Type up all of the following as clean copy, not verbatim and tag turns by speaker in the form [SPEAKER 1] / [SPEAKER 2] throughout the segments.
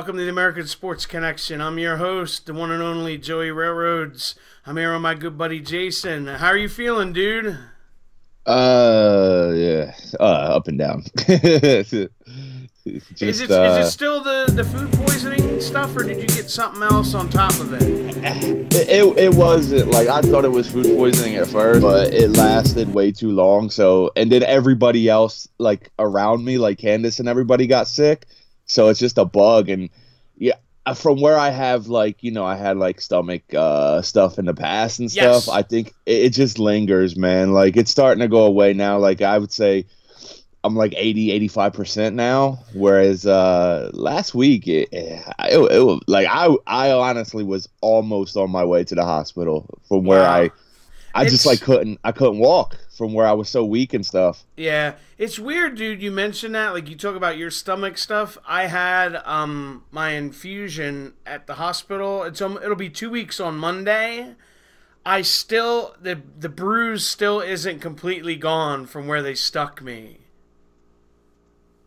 [SPEAKER 1] welcome to the American Sports Connection. I'm your host, the one and only Joey Railroads. I'm here with my good buddy Jason. How are you feeling, dude?
[SPEAKER 2] Yeah, up and down. Just,
[SPEAKER 1] is it still the food poisoning stuff, or did you get something else on top of it?
[SPEAKER 2] it wasn't like I thought it was food poisoning at first, but it lasted way too long. So, and then everybody else like around me, like Candace and everybody got sick. So it's just a bug, and yeah, from where I have like I had like stomach stuff in the past and stuff.
[SPEAKER 1] Yes.
[SPEAKER 2] I think it just lingers, man. Like it's starting to go away now. Like I would say I'm like 85% now, whereas last week it was like I honestly was almost on my way to the hospital from where
[SPEAKER 1] Wow.
[SPEAKER 2] I just like couldn't walk from where I was so weak and stuff.
[SPEAKER 1] Yeah, it's weird, dude. You mentioned that, like you talk about your stomach stuff. I had my infusion at the hospital. It'll be 2 weeks on Monday. I still the bruise still isn't completely gone from where they stuck me.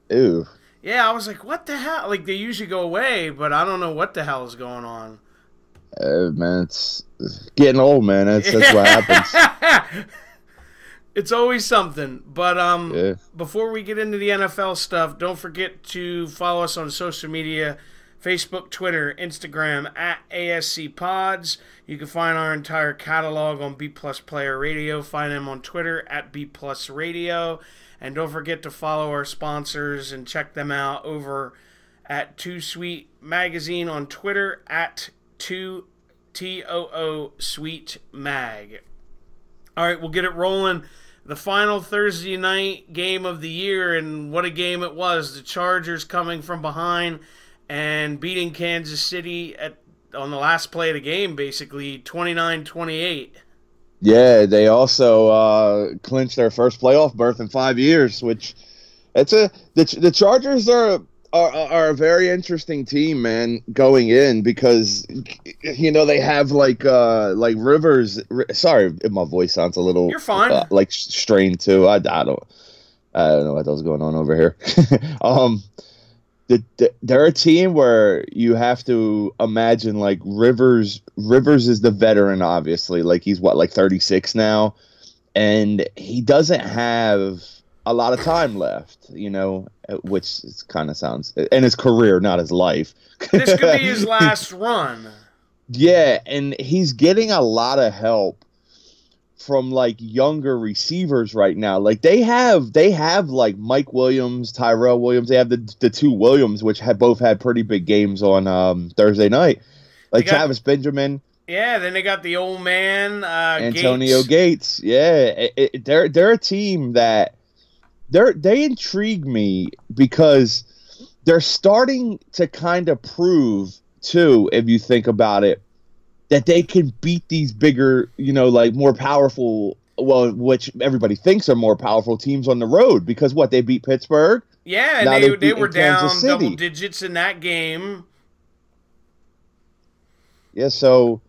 [SPEAKER 2] Ew.
[SPEAKER 1] Yeah, I was like, what the hell? Like they usually go away, but I don't know what the hell is going on.
[SPEAKER 2] Man, it's getting old, man. That's what happens.
[SPEAKER 1] It's always something. But
[SPEAKER 2] Yeah.
[SPEAKER 1] before we get into the NFL stuff, don't forget to follow us on social media, Facebook, Twitter, Instagram, at ASC Pods. You can find our entire catalog on B Plus Player Radio. Find them on Twitter at B Plus Radio. And don't forget to follow our sponsors and check them out over at Too Sweet Magazine on Twitter at 2TOO Sweet Mag. All right, we'll get it rolling. The final Thursday night game of the year, and what a game it was. The Chargers coming from behind and beating Kansas City on the last play of the game, basically 29-28.
[SPEAKER 2] Yeah, they also clinched their first playoff berth in 5 years, which the Chargers are a very interesting team, man, going in because they have like Rivers. Sorry if my voice sounds a little
[SPEAKER 1] You're fine.
[SPEAKER 2] like strained too. I don't know what was going on over here. They're a team where you have to imagine like Rivers is the veteran, obviously. Like he's like 36 now, and he doesn't have a lot of time left, which kind of sounds in his career, not his life.
[SPEAKER 1] This could be his last run.
[SPEAKER 2] Yeah, and he's getting a lot of help from like younger receivers right now. Like they have like Mike Williams, Tyrell Williams. They have the two Williams, which have both had pretty big games on Thursday night. Like Travis Benjamin.
[SPEAKER 1] Yeah, then they got the old man
[SPEAKER 2] Antonio Gates. Yeah, they're a team that they intrigue me because they're starting to kind of prove too, if you think about it, that they can beat these bigger, like more powerful, which everybody thinks are more powerful teams on the road because they beat Pittsburgh.
[SPEAKER 1] Yeah,
[SPEAKER 2] now
[SPEAKER 1] and they were down
[SPEAKER 2] Kansas City.
[SPEAKER 1] double digits in that game.
[SPEAKER 2] Yeah, so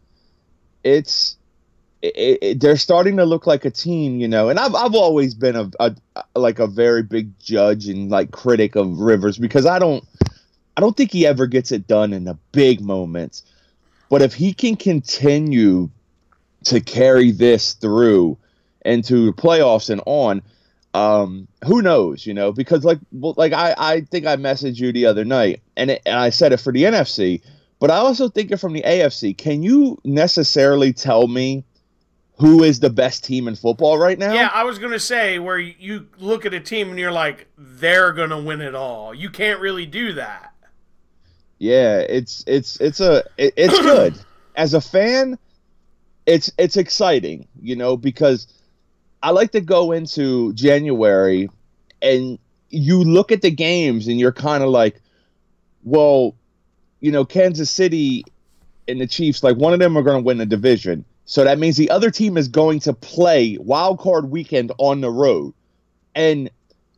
[SPEAKER 2] they're starting to look like a team, and I've always been a very big judge and like critic of Rivers because I don't think he ever gets it done in the big moments. But if he can continue to carry this through into the playoffs and on, who knows, because I think I messaged you the other night and I said it for the NFC, but I also think it from the AFC. Can you necessarily tell me who is the best team in football right now?
[SPEAKER 1] Yeah, I was going to say where you look at a team and you're like, they're going to win it all. You can't really do that.
[SPEAKER 2] Yeah, it's good. As a fan, it's exciting, because I like to go into January and you look at the games and you're kind of like, well, Kansas City and the Chiefs, like one of them are going to win the division. So that means the other team is going to play wild card weekend on the road. And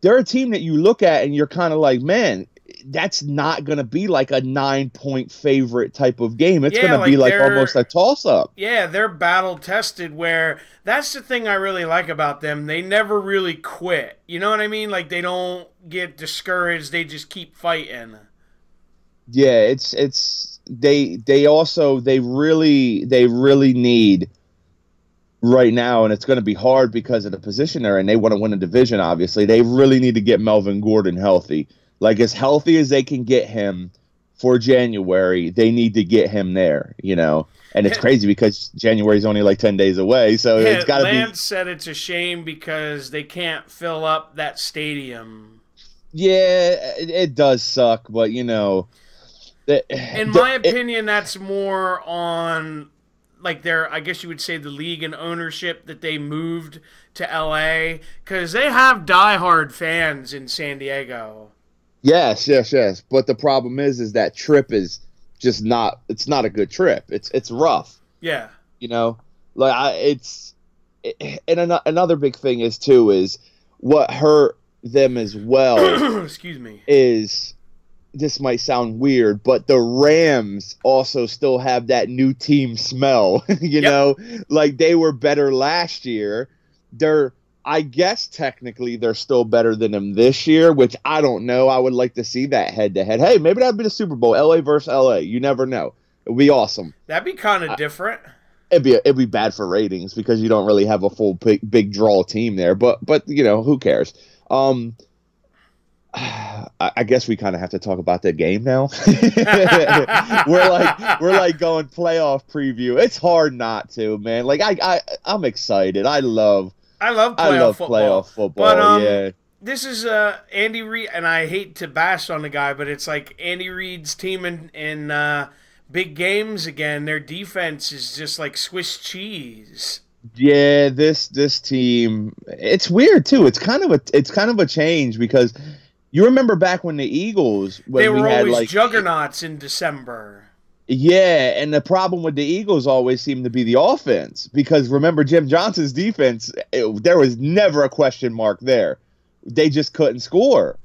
[SPEAKER 2] they're a team that you look at and you're kind of like, man, that's not going to be like a 9-point favorite type of game. It's going to be like almost a toss-up.
[SPEAKER 1] Yeah, they're battle-tested where that's the thing I really like about them. They never really quit. You know what I mean? Like they don't get discouraged. They just keep fighting.
[SPEAKER 2] Yeah, it's they really need right now, and it's going to be hard because of the position they're in. They want to win a division, obviously. They really need to get Melvin Gordon healthy, like as healthy as they can get him for January. They need to get him there, you know. And it's crazy because January's only like 10 days away, so
[SPEAKER 1] Yeah,
[SPEAKER 2] it's got to be.
[SPEAKER 1] Lance said it's a shame because they can't fill up that stadium.
[SPEAKER 2] Yeah, it does suck, but you know,
[SPEAKER 1] In my opinion, that's more on like their, I guess you would say, the league and ownership that they moved to LA because they have diehard fans in San Diego.
[SPEAKER 2] yes, yes, yes. But the problem is that trip is just not. It's not a good trip. It's rough.
[SPEAKER 1] Yeah.
[SPEAKER 2] You know, like another big thing is too is what hurt them as well
[SPEAKER 1] Excuse me.
[SPEAKER 2] is, this might sound weird, but the Rams also still have that new team smell. You
[SPEAKER 1] Yep.
[SPEAKER 2] know, like they were better last year. I guess technically they're still better than them this year, which I don't know. I would like to see that head to head. Hey, maybe that'd be the Super Bowl, LA versus LA. You never know. It'd be awesome.
[SPEAKER 1] That'd be kind of different.
[SPEAKER 2] It'd be bad for ratings because you don't really have a full big draw team there. But you know, who cares? I guess we kind of have to talk about the game now. we're like going playoff preview. It's hard not to, man. Like I'm excited. I love
[SPEAKER 1] playoff football. But
[SPEAKER 2] yeah.
[SPEAKER 1] this is Andy Reid, and I hate to bash on the guy, but it's like Andy Reid's team in big games again. Their defense is just like Swiss cheese.
[SPEAKER 2] Yeah, this team, it's weird too. It's kind of a change because you remember back when the Eagles, when
[SPEAKER 1] They were
[SPEAKER 2] we had
[SPEAKER 1] always
[SPEAKER 2] like
[SPEAKER 1] juggernauts in December.
[SPEAKER 2] yeah, and the problem with the Eagles always seemed to be the offense because remember Jim Johnson's defense, there was never a question mark there. They just couldn't score.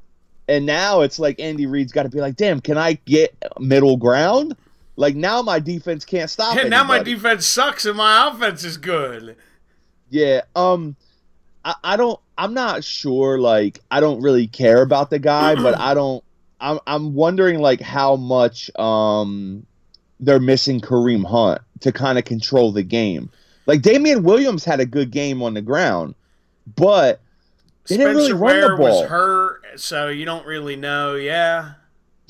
[SPEAKER 2] And now it's like Andy Reid's got to be like, damn, can I get middle ground? Like now my defense can't stop it.
[SPEAKER 1] Now my defense sucks and my offense is good.
[SPEAKER 2] Yeah, I'm not sure, like I don't really care about the guy, but I'm wondering like how much they're missing Kareem Hunt to kind of control the game. Like Damian Williams had a good game on the ground, but they didn't really run the ball.
[SPEAKER 1] Was hurt, so you don't really know. Yeah.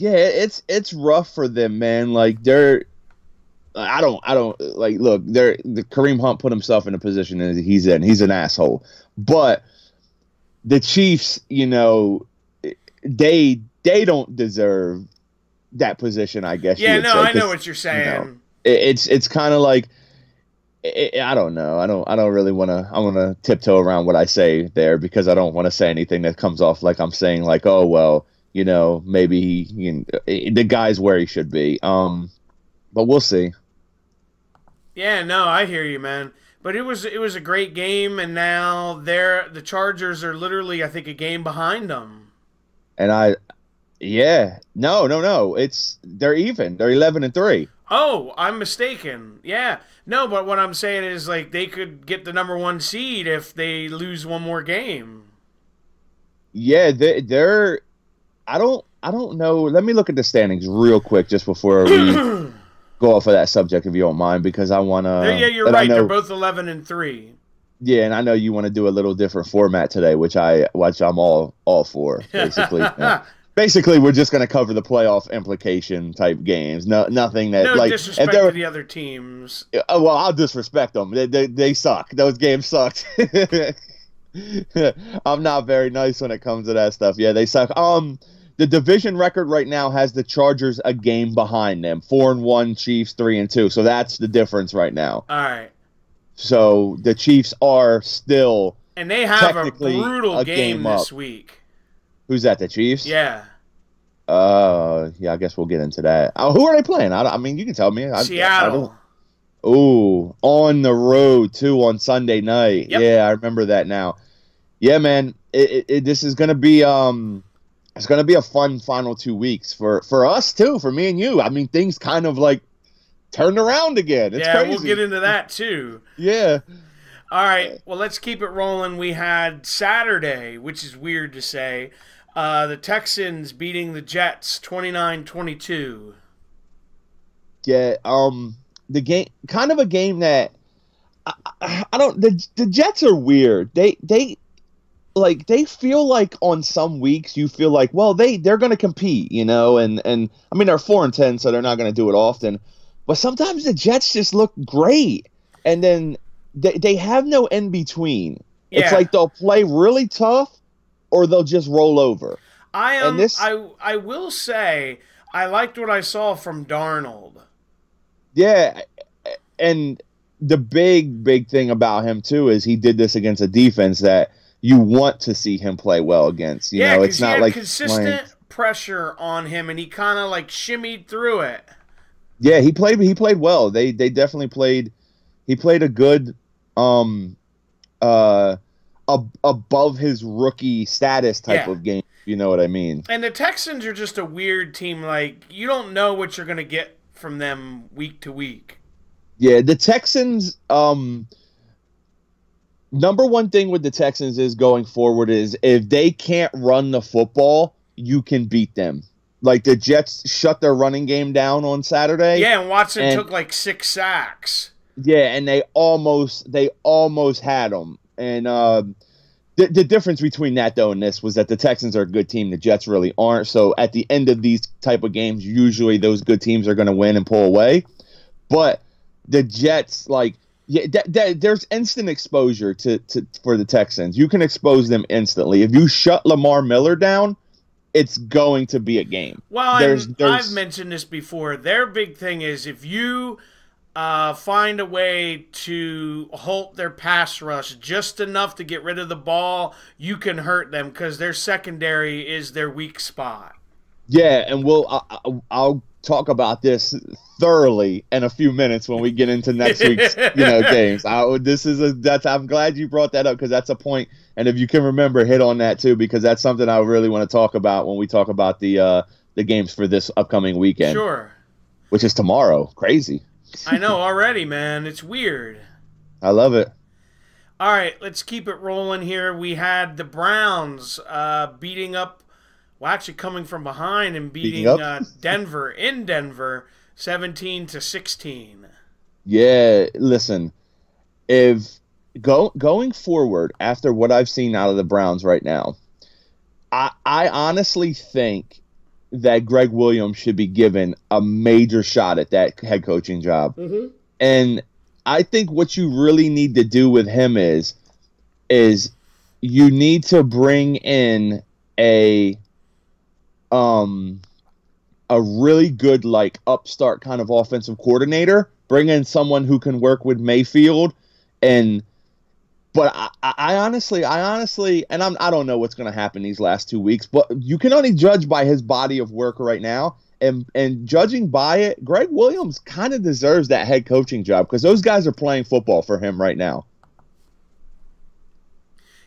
[SPEAKER 2] Yeah, it's rough for them, man. Like I don't like look, the Kareem Hunt put himself in a position that he's in. He's an asshole. But the Chiefs, you know, they don't deserve that position, I guess.
[SPEAKER 1] Yeah,
[SPEAKER 2] you would
[SPEAKER 1] no,
[SPEAKER 2] say,
[SPEAKER 1] I know what you're saying.
[SPEAKER 2] You know, it's kind of like I don't know. I don't really want to. I want to tiptoe around what I say there because I don't want to say anything that comes off like I'm saying like, oh well, you know, maybe the guy's where he should be. But we'll see.
[SPEAKER 1] Yeah, no, I hear you, man. But it was a great game, and now the Chargers are literally, I think, a game behind them.
[SPEAKER 2] And no, they're even. They're 11-3.
[SPEAKER 1] Oh, I'm mistaken. Yeah, no, but what I'm saying is like they could get the #1 seed if they lose one more game.
[SPEAKER 2] Yeah, they're. I don't know. Let me look at the standings real quick just before we go off of that subject, if you don't mind, because I want to.
[SPEAKER 1] Yeah, you're right. They're both 11-3.
[SPEAKER 2] Yeah, and I know you want to do a little different format today, which I'm all for. Basically, basically, we're just going to cover the playoff implication type games. Nothing that
[SPEAKER 1] no disrespect to the other teams.
[SPEAKER 2] Well, I'll disrespect them. They suck. Those games sucked. I'm not very nice when it comes to that stuff. Yeah, they suck. The division record right now has the Chargers a game behind them. 4-1, Chiefs 3-2. So that's the difference right now.
[SPEAKER 1] All right.
[SPEAKER 2] So the Chiefs are still
[SPEAKER 1] and they have a brutal game this week.
[SPEAKER 2] Who's that? The Chiefs?
[SPEAKER 1] Yeah.
[SPEAKER 2] Yeah. I guess we'll get into that. Who are they playing? I mean, you can tell me.
[SPEAKER 1] Seattle.
[SPEAKER 2] Ooh, on the road too on Sunday night.
[SPEAKER 1] Yep.
[SPEAKER 2] Yeah, I remember that now. Yeah, man. This is gonna be it's gonna be a fun final 2 weeks for us too, for me and you. I mean, things kind of like turned around again. It's crazy.
[SPEAKER 1] We'll get into that too.
[SPEAKER 2] Yeah.
[SPEAKER 1] All right. Well, let's keep it rolling. We had Saturday, which is weird to say. The Texans beating the Jets 29-22.
[SPEAKER 2] Yeah, the game, kind of a game that I don't. The Jets are weird. They feel like on some weeks you feel like, well, they're going to compete, and I mean they're 4-10, so they're not going to do it often. But sometimes the Jets just look great, and then they have no in between. Yeah. It's like they'll play really tough, or they'll just roll over.
[SPEAKER 1] I will say I liked what I saw from Darnold.
[SPEAKER 2] Yeah, and the big thing about him too is he did this against a defense that you want to see him play well against. You know, it's not like
[SPEAKER 1] consistent pressure on him, and he kind of like shimmied through it.
[SPEAKER 2] Yeah, he played well. They definitely played. He played a good above his rookie status type of game. You know what I mean?
[SPEAKER 1] And the Texans are just a weird team. Like, you don't know what you're going to get from them week to week.
[SPEAKER 2] Yeah, the Texans, number one thing with the Texans is going forward is if they can't run the football, you can beat them. Like the Jets shut their running game down on Saturday.
[SPEAKER 1] Yeah, and Watson took like 6 sacks.
[SPEAKER 2] Yeah, and they almost had them. And the difference between that, though, and this was that the Texans are a good team. The Jets really aren't. So at the end of these type of games, usually those good teams are going to win and pull away. But the Jets, like, there's instant exposure for the Texans. You can expose them instantly. If you shut Lamar Miller down, it's going to be a game.
[SPEAKER 1] Well, I've mentioned this before. Their big thing is if you find a way to halt their pass rush just enough to get rid of the ball, you can hurt them because their secondary is their weak spot. Yeah,
[SPEAKER 2] and I'll talk about this thoroughly in a few minutes when we get into next week's games. I'm glad you brought that up because that's a point, and if you can remember, hit on that too because that's something I really want to talk about when we talk about the games for this upcoming weekend.
[SPEAKER 1] Sure.
[SPEAKER 2] Which is tomorrow. Crazy.
[SPEAKER 1] I know already, man. It's weird.
[SPEAKER 2] I love it.
[SPEAKER 1] All right, let's keep it rolling here. We had the Browns beating up, well, actually coming from behind and beating Denver in Denver, 17-16.
[SPEAKER 2] Yeah, listen, if going forward after what I've seen out of the Browns right now, I honestly think that Greg Williams should be given a major shot at that head coaching job. Mm-hmm. And I think what you really need to do with him is you need to bring in a really good, like, upstart kind of offensive coordinator, bring in someone who can work with Mayfield But I honestly, and I don't know what's going to happen these last 2 weeks, but you can only judge by his body of work right now. And judging by it, Greg Williams kind of deserves that head coaching job because those guys are playing football for him right now.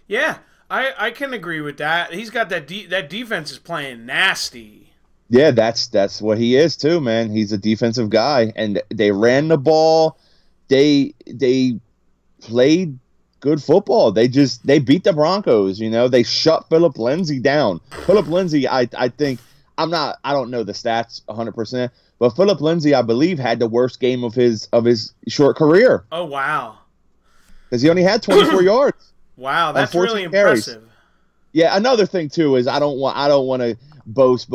[SPEAKER 1] Yeah, I can agree with that. He's got that defense is playing nasty.
[SPEAKER 2] Yeah, that's what he is too, man. He's a defensive guy, and they ran the ball. They played good football. They beat the Broncos. They shut Philip Lindsay down. Philip Lindsay, I think. I don't know the stats 100%, but Philip Lindsay, I believe, had the worst game of his short career.
[SPEAKER 1] Oh wow!
[SPEAKER 2] Because he only had 24 yards.
[SPEAKER 1] Wow, that's really impressive.
[SPEAKER 2] Yeah, another thing too is I don't want to boast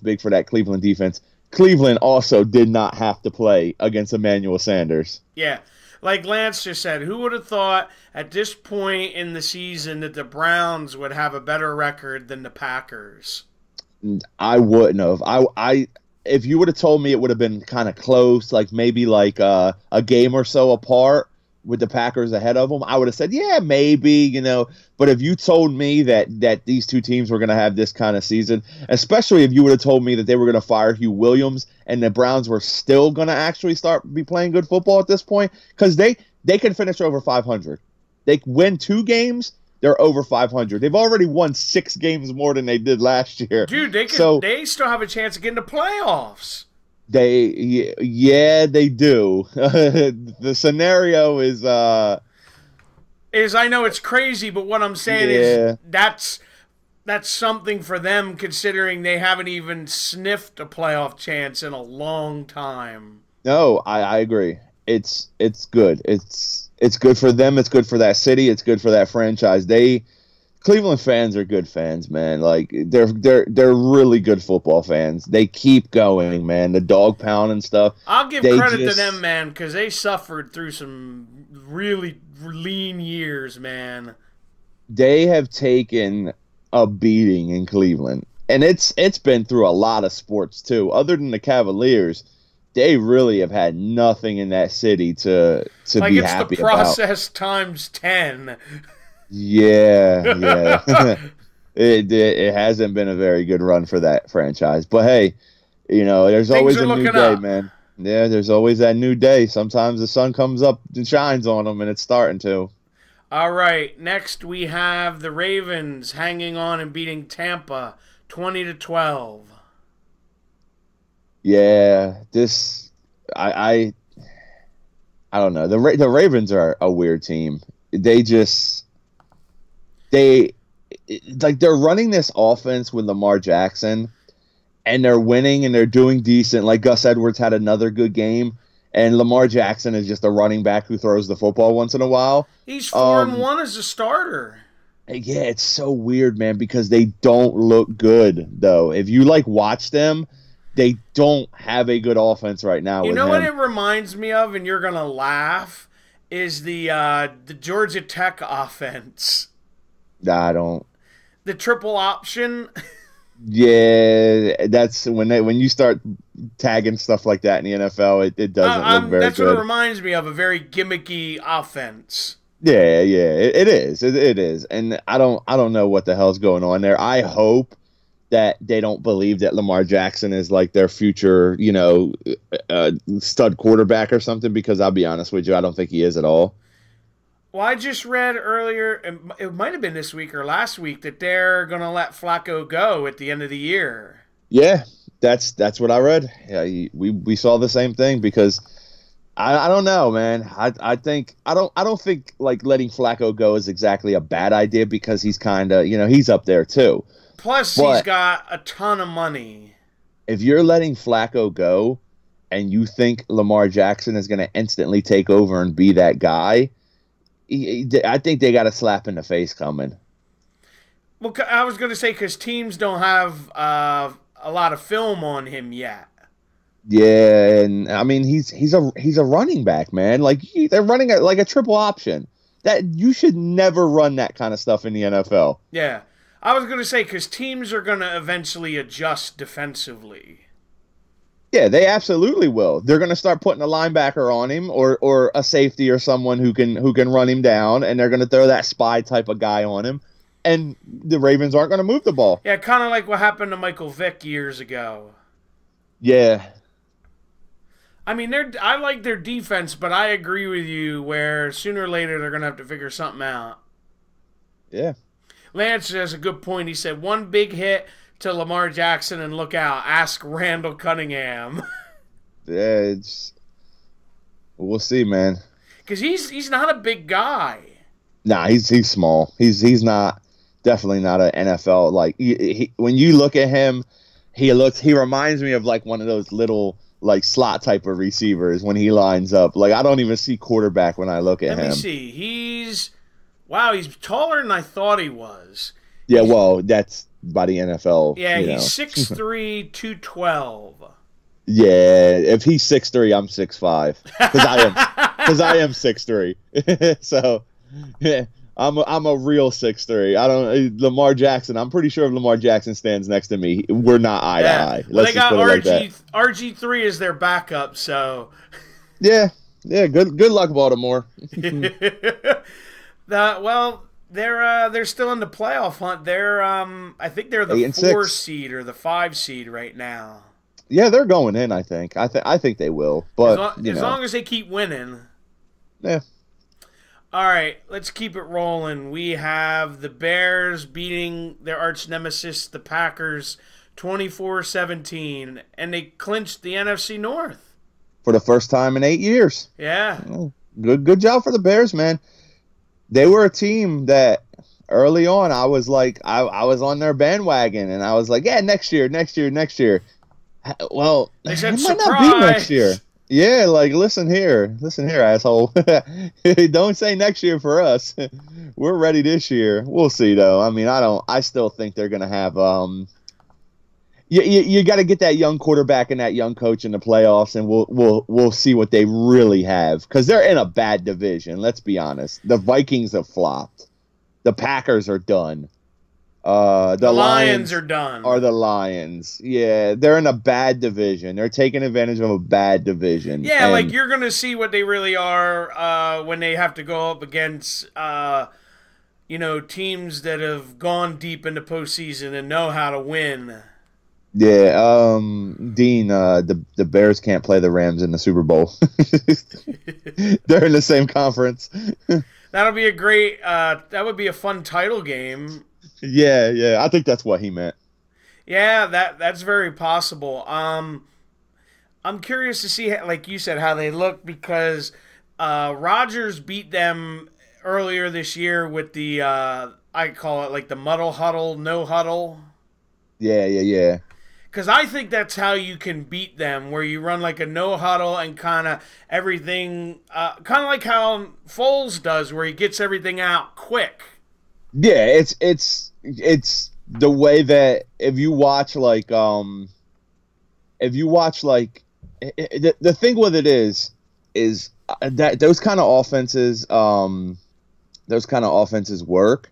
[SPEAKER 2] big for that Cleveland defense. Cleveland also did not have to play against Emmanuel Sanders.
[SPEAKER 1] Yeah. Like Lance just said, who would have thought at this point in the season that the Browns would have a better record than the Packers?
[SPEAKER 2] I wouldn't have. If you would have told me it would have been kind of close, like maybe like a game or so apart with the Packers ahead of them, I would have said, yeah, maybe, But if you told me that these two teams were going to have this kind of season, especially if you would have told me that they were going to fire Hugh Williams and the Browns were still going to actually be playing good football at this point, because they can finish over 500. They win 2 games, they're over 500. They've already won 6 games more than they did last year.
[SPEAKER 1] Dude, they still have a chance of getting to playoffs.
[SPEAKER 2] They do. The scenario is I
[SPEAKER 1] know it's crazy, but what I'm saying is that's something for them, considering they haven't even sniffed a playoff chance in a long time.
[SPEAKER 2] No, I agree. It's good. It's good for them. It's good for that city. It's good for that franchise. Cleveland fans are good fans, man. Like they're really good football fans. They keep going, man. The dog pound and stuff.
[SPEAKER 1] I'll give credit to them, man, because they suffered through some really lean years, man.
[SPEAKER 2] They have taken a beating in Cleveland, and it's been through a lot of sports too. Other than the Cavaliers, they really have had nothing in that city to
[SPEAKER 1] like
[SPEAKER 2] be
[SPEAKER 1] it's
[SPEAKER 2] happy
[SPEAKER 1] the process
[SPEAKER 2] about.
[SPEAKER 1] times 10.
[SPEAKER 2] Yeah. It hasn't been a very good run for that franchise. But hey, there's always a new day, man. Yeah, there's always that new day. Sometimes the sun comes up and shines on them, and it's starting to.
[SPEAKER 1] All right, next we have the Ravens hanging on and beating Tampa 20-12.
[SPEAKER 2] Yeah, I don't know. The Ravens are a weird team. They're running this offense with Lamar Jackson, and they're winning and they're doing decent. Like Gus Edwards had another good game, and Lamar Jackson is just a running back who throws the football once in a while.
[SPEAKER 1] He's 4-1 as a starter.
[SPEAKER 2] Yeah, it's so weird, man, because they don't look good though. If you watch them, they don't have a good offense right now.
[SPEAKER 1] You know what it reminds me of, and you're gonna laugh, is the Georgia Tech offense.
[SPEAKER 2] I don't.
[SPEAKER 1] The triple option.
[SPEAKER 2] Yeah, that's when you start tagging stuff like that in the NFL, it doesn't look very
[SPEAKER 1] that's
[SPEAKER 2] good.
[SPEAKER 1] What it reminds me of, a very gimmicky offense.
[SPEAKER 2] Yeah, it is. It is, and I don't know what the hell's going on there. I hope that they don't believe that Lamar Jackson is like their future, stud quarterback or something. Because I'll be honest with you, I don't think he is at all.
[SPEAKER 1] Well, I just read earlier, it might have been this week or last week, that they're going to let Flacco go at the end of the year.
[SPEAKER 2] Yeah, that's what I read. Yeah, we saw the same thing because I don't know, man. I don't think letting Flacco go is exactly a bad idea because he's kind of, he's up there too.
[SPEAKER 1] Plus, he's got a ton of money.
[SPEAKER 2] If you're letting Flacco go and you think Lamar Jackson is going to instantly take over and be that guy, I think they got a slap in the face coming.
[SPEAKER 1] Well, I was going to say because teams don't have a lot of film on him yet.
[SPEAKER 2] Yeah, and I mean he's a running back, man. They're running like a triple option. That you should never run that kind of stuff in the NFL.
[SPEAKER 1] Yeah, I was going to say because teams are going to eventually adjust defensively.
[SPEAKER 2] Yeah, they absolutely will. They're going to start putting a linebacker on him or a safety or someone who can run him down, and they're going to throw that spy type of guy on him, and the Ravens aren't going to move the ball.
[SPEAKER 1] Yeah, kind of like what happened to Michael Vick years ago.
[SPEAKER 2] Yeah.
[SPEAKER 1] I mean, I like their defense, but I agree with you where sooner or later they're going to have to figure something out.
[SPEAKER 2] Yeah.
[SPEAKER 1] Lance has a good point. He said, one big hit to Lamar Jackson and look out. Ask Randall Cunningham.
[SPEAKER 2] Yeah, we'll see, man.
[SPEAKER 1] Because he's not a big guy.
[SPEAKER 2] Nah, he's small. He's not, definitely not an NFL. When you look at him, he reminds me of one of those little slot type of receivers when he lines up. I don't even see quarterback when I look at him.
[SPEAKER 1] Let me see. He's taller than I thought he was.
[SPEAKER 2] Yeah, well, that's by the NFL.
[SPEAKER 1] Yeah, he's 6'3", 212.
[SPEAKER 2] Yeah, if he's 6'3", I'm 6'5". Because I am 6'3". So, yeah, I'm a real 6'3". Lamar Jackson. I'm pretty sure if Lamar Jackson stands next to me, we're not eye to eye.
[SPEAKER 1] Well, they got RG3 as their backup, so.
[SPEAKER 2] Yeah. Good luck, Baltimore.
[SPEAKER 1] They're still in the playoff hunt. I think they're the 4 seed or the 5 seed right now.
[SPEAKER 2] Yeah, they're going in. I think. I think they will. But
[SPEAKER 1] as long as they keep winning.
[SPEAKER 2] Yeah.
[SPEAKER 1] All right, let's keep it rolling. We have the Bears beating their arch nemesis, the Packers, 24-17, and they clinched the NFC North
[SPEAKER 2] for the first time in 8 years.
[SPEAKER 1] Yeah.
[SPEAKER 2] Good job for the Bears, man. They were a team that early on, I was like, I was on their bandwagon, and I was like, yeah, next year, next year, next year. Well,
[SPEAKER 1] They said
[SPEAKER 2] it might not be next year.
[SPEAKER 1] surprise.
[SPEAKER 2] Yeah, like listen here, asshole. Don't say next year for us. We're ready this year. We'll see though. I mean, I still think they're gonna have you got to get that young quarterback and that young coach in the playoffs, and we'll see what they really have, because they're in a bad division. Let's be honest. The Vikings have flopped. The Packers are done. The
[SPEAKER 1] Lions are done.
[SPEAKER 2] Are the Lions. Yeah, they're in a bad division. They're taking advantage of a bad division.
[SPEAKER 1] Yeah, like you're going to see what they really are when they have to go up against, teams that have gone deep into postseason and know how to win.
[SPEAKER 2] Yeah, Dean, the Bears can't play the Rams in the Super Bowl. They're in the same conference.
[SPEAKER 1] That'll be a great, that would be a fun title game.
[SPEAKER 2] Yeah, I think that's what he meant.
[SPEAKER 1] Yeah, that's very possible. I'm curious to see, like you said, how they look, because Rodgers beat them earlier this year with the I call it like the muddle huddle, no huddle.
[SPEAKER 2] Yeah.
[SPEAKER 1] Because I think that's how you can beat them, where you run like a no huddle and kind of everything, kind of like how Foles does, where he gets everything out quick.
[SPEAKER 2] Yeah, it's the way that if you watch like the thing with it is that those kind of offenses work,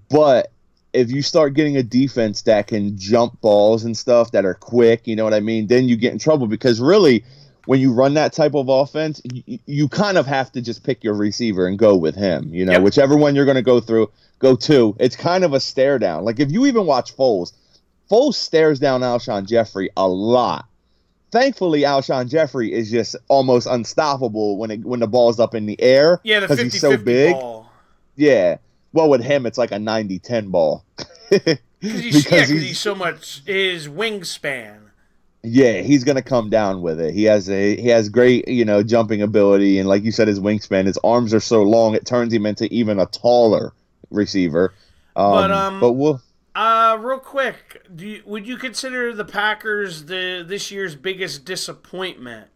[SPEAKER 2] but if you start getting a defense that can jump balls and stuff that are quick, you know what I mean, then you get in trouble, because really when you run that type of offense, you kind of have to just pick your receiver and go with him,
[SPEAKER 1] Yep.
[SPEAKER 2] Whichever one you're going to go to. It's kind of a stare down. Like if you even watch Foles stares down Alshon Jeffrey a lot. Thankfully, Alshon Jeffrey is just almost unstoppable when the ball's up in the air.
[SPEAKER 1] Yeah, the 50-50
[SPEAKER 2] he's so big.
[SPEAKER 1] ball.
[SPEAKER 2] Yeah. Well, with him, it's like a 90-10 ball.
[SPEAKER 1] Because he's so much his wingspan.
[SPEAKER 2] Yeah, he's gonna come down with it. He has great, jumping ability, and like you said, his wingspan, his arms are so long, it turns him into even a taller receiver. But we'll.
[SPEAKER 1] Real quick, would you consider the Packers this year's biggest disappointment?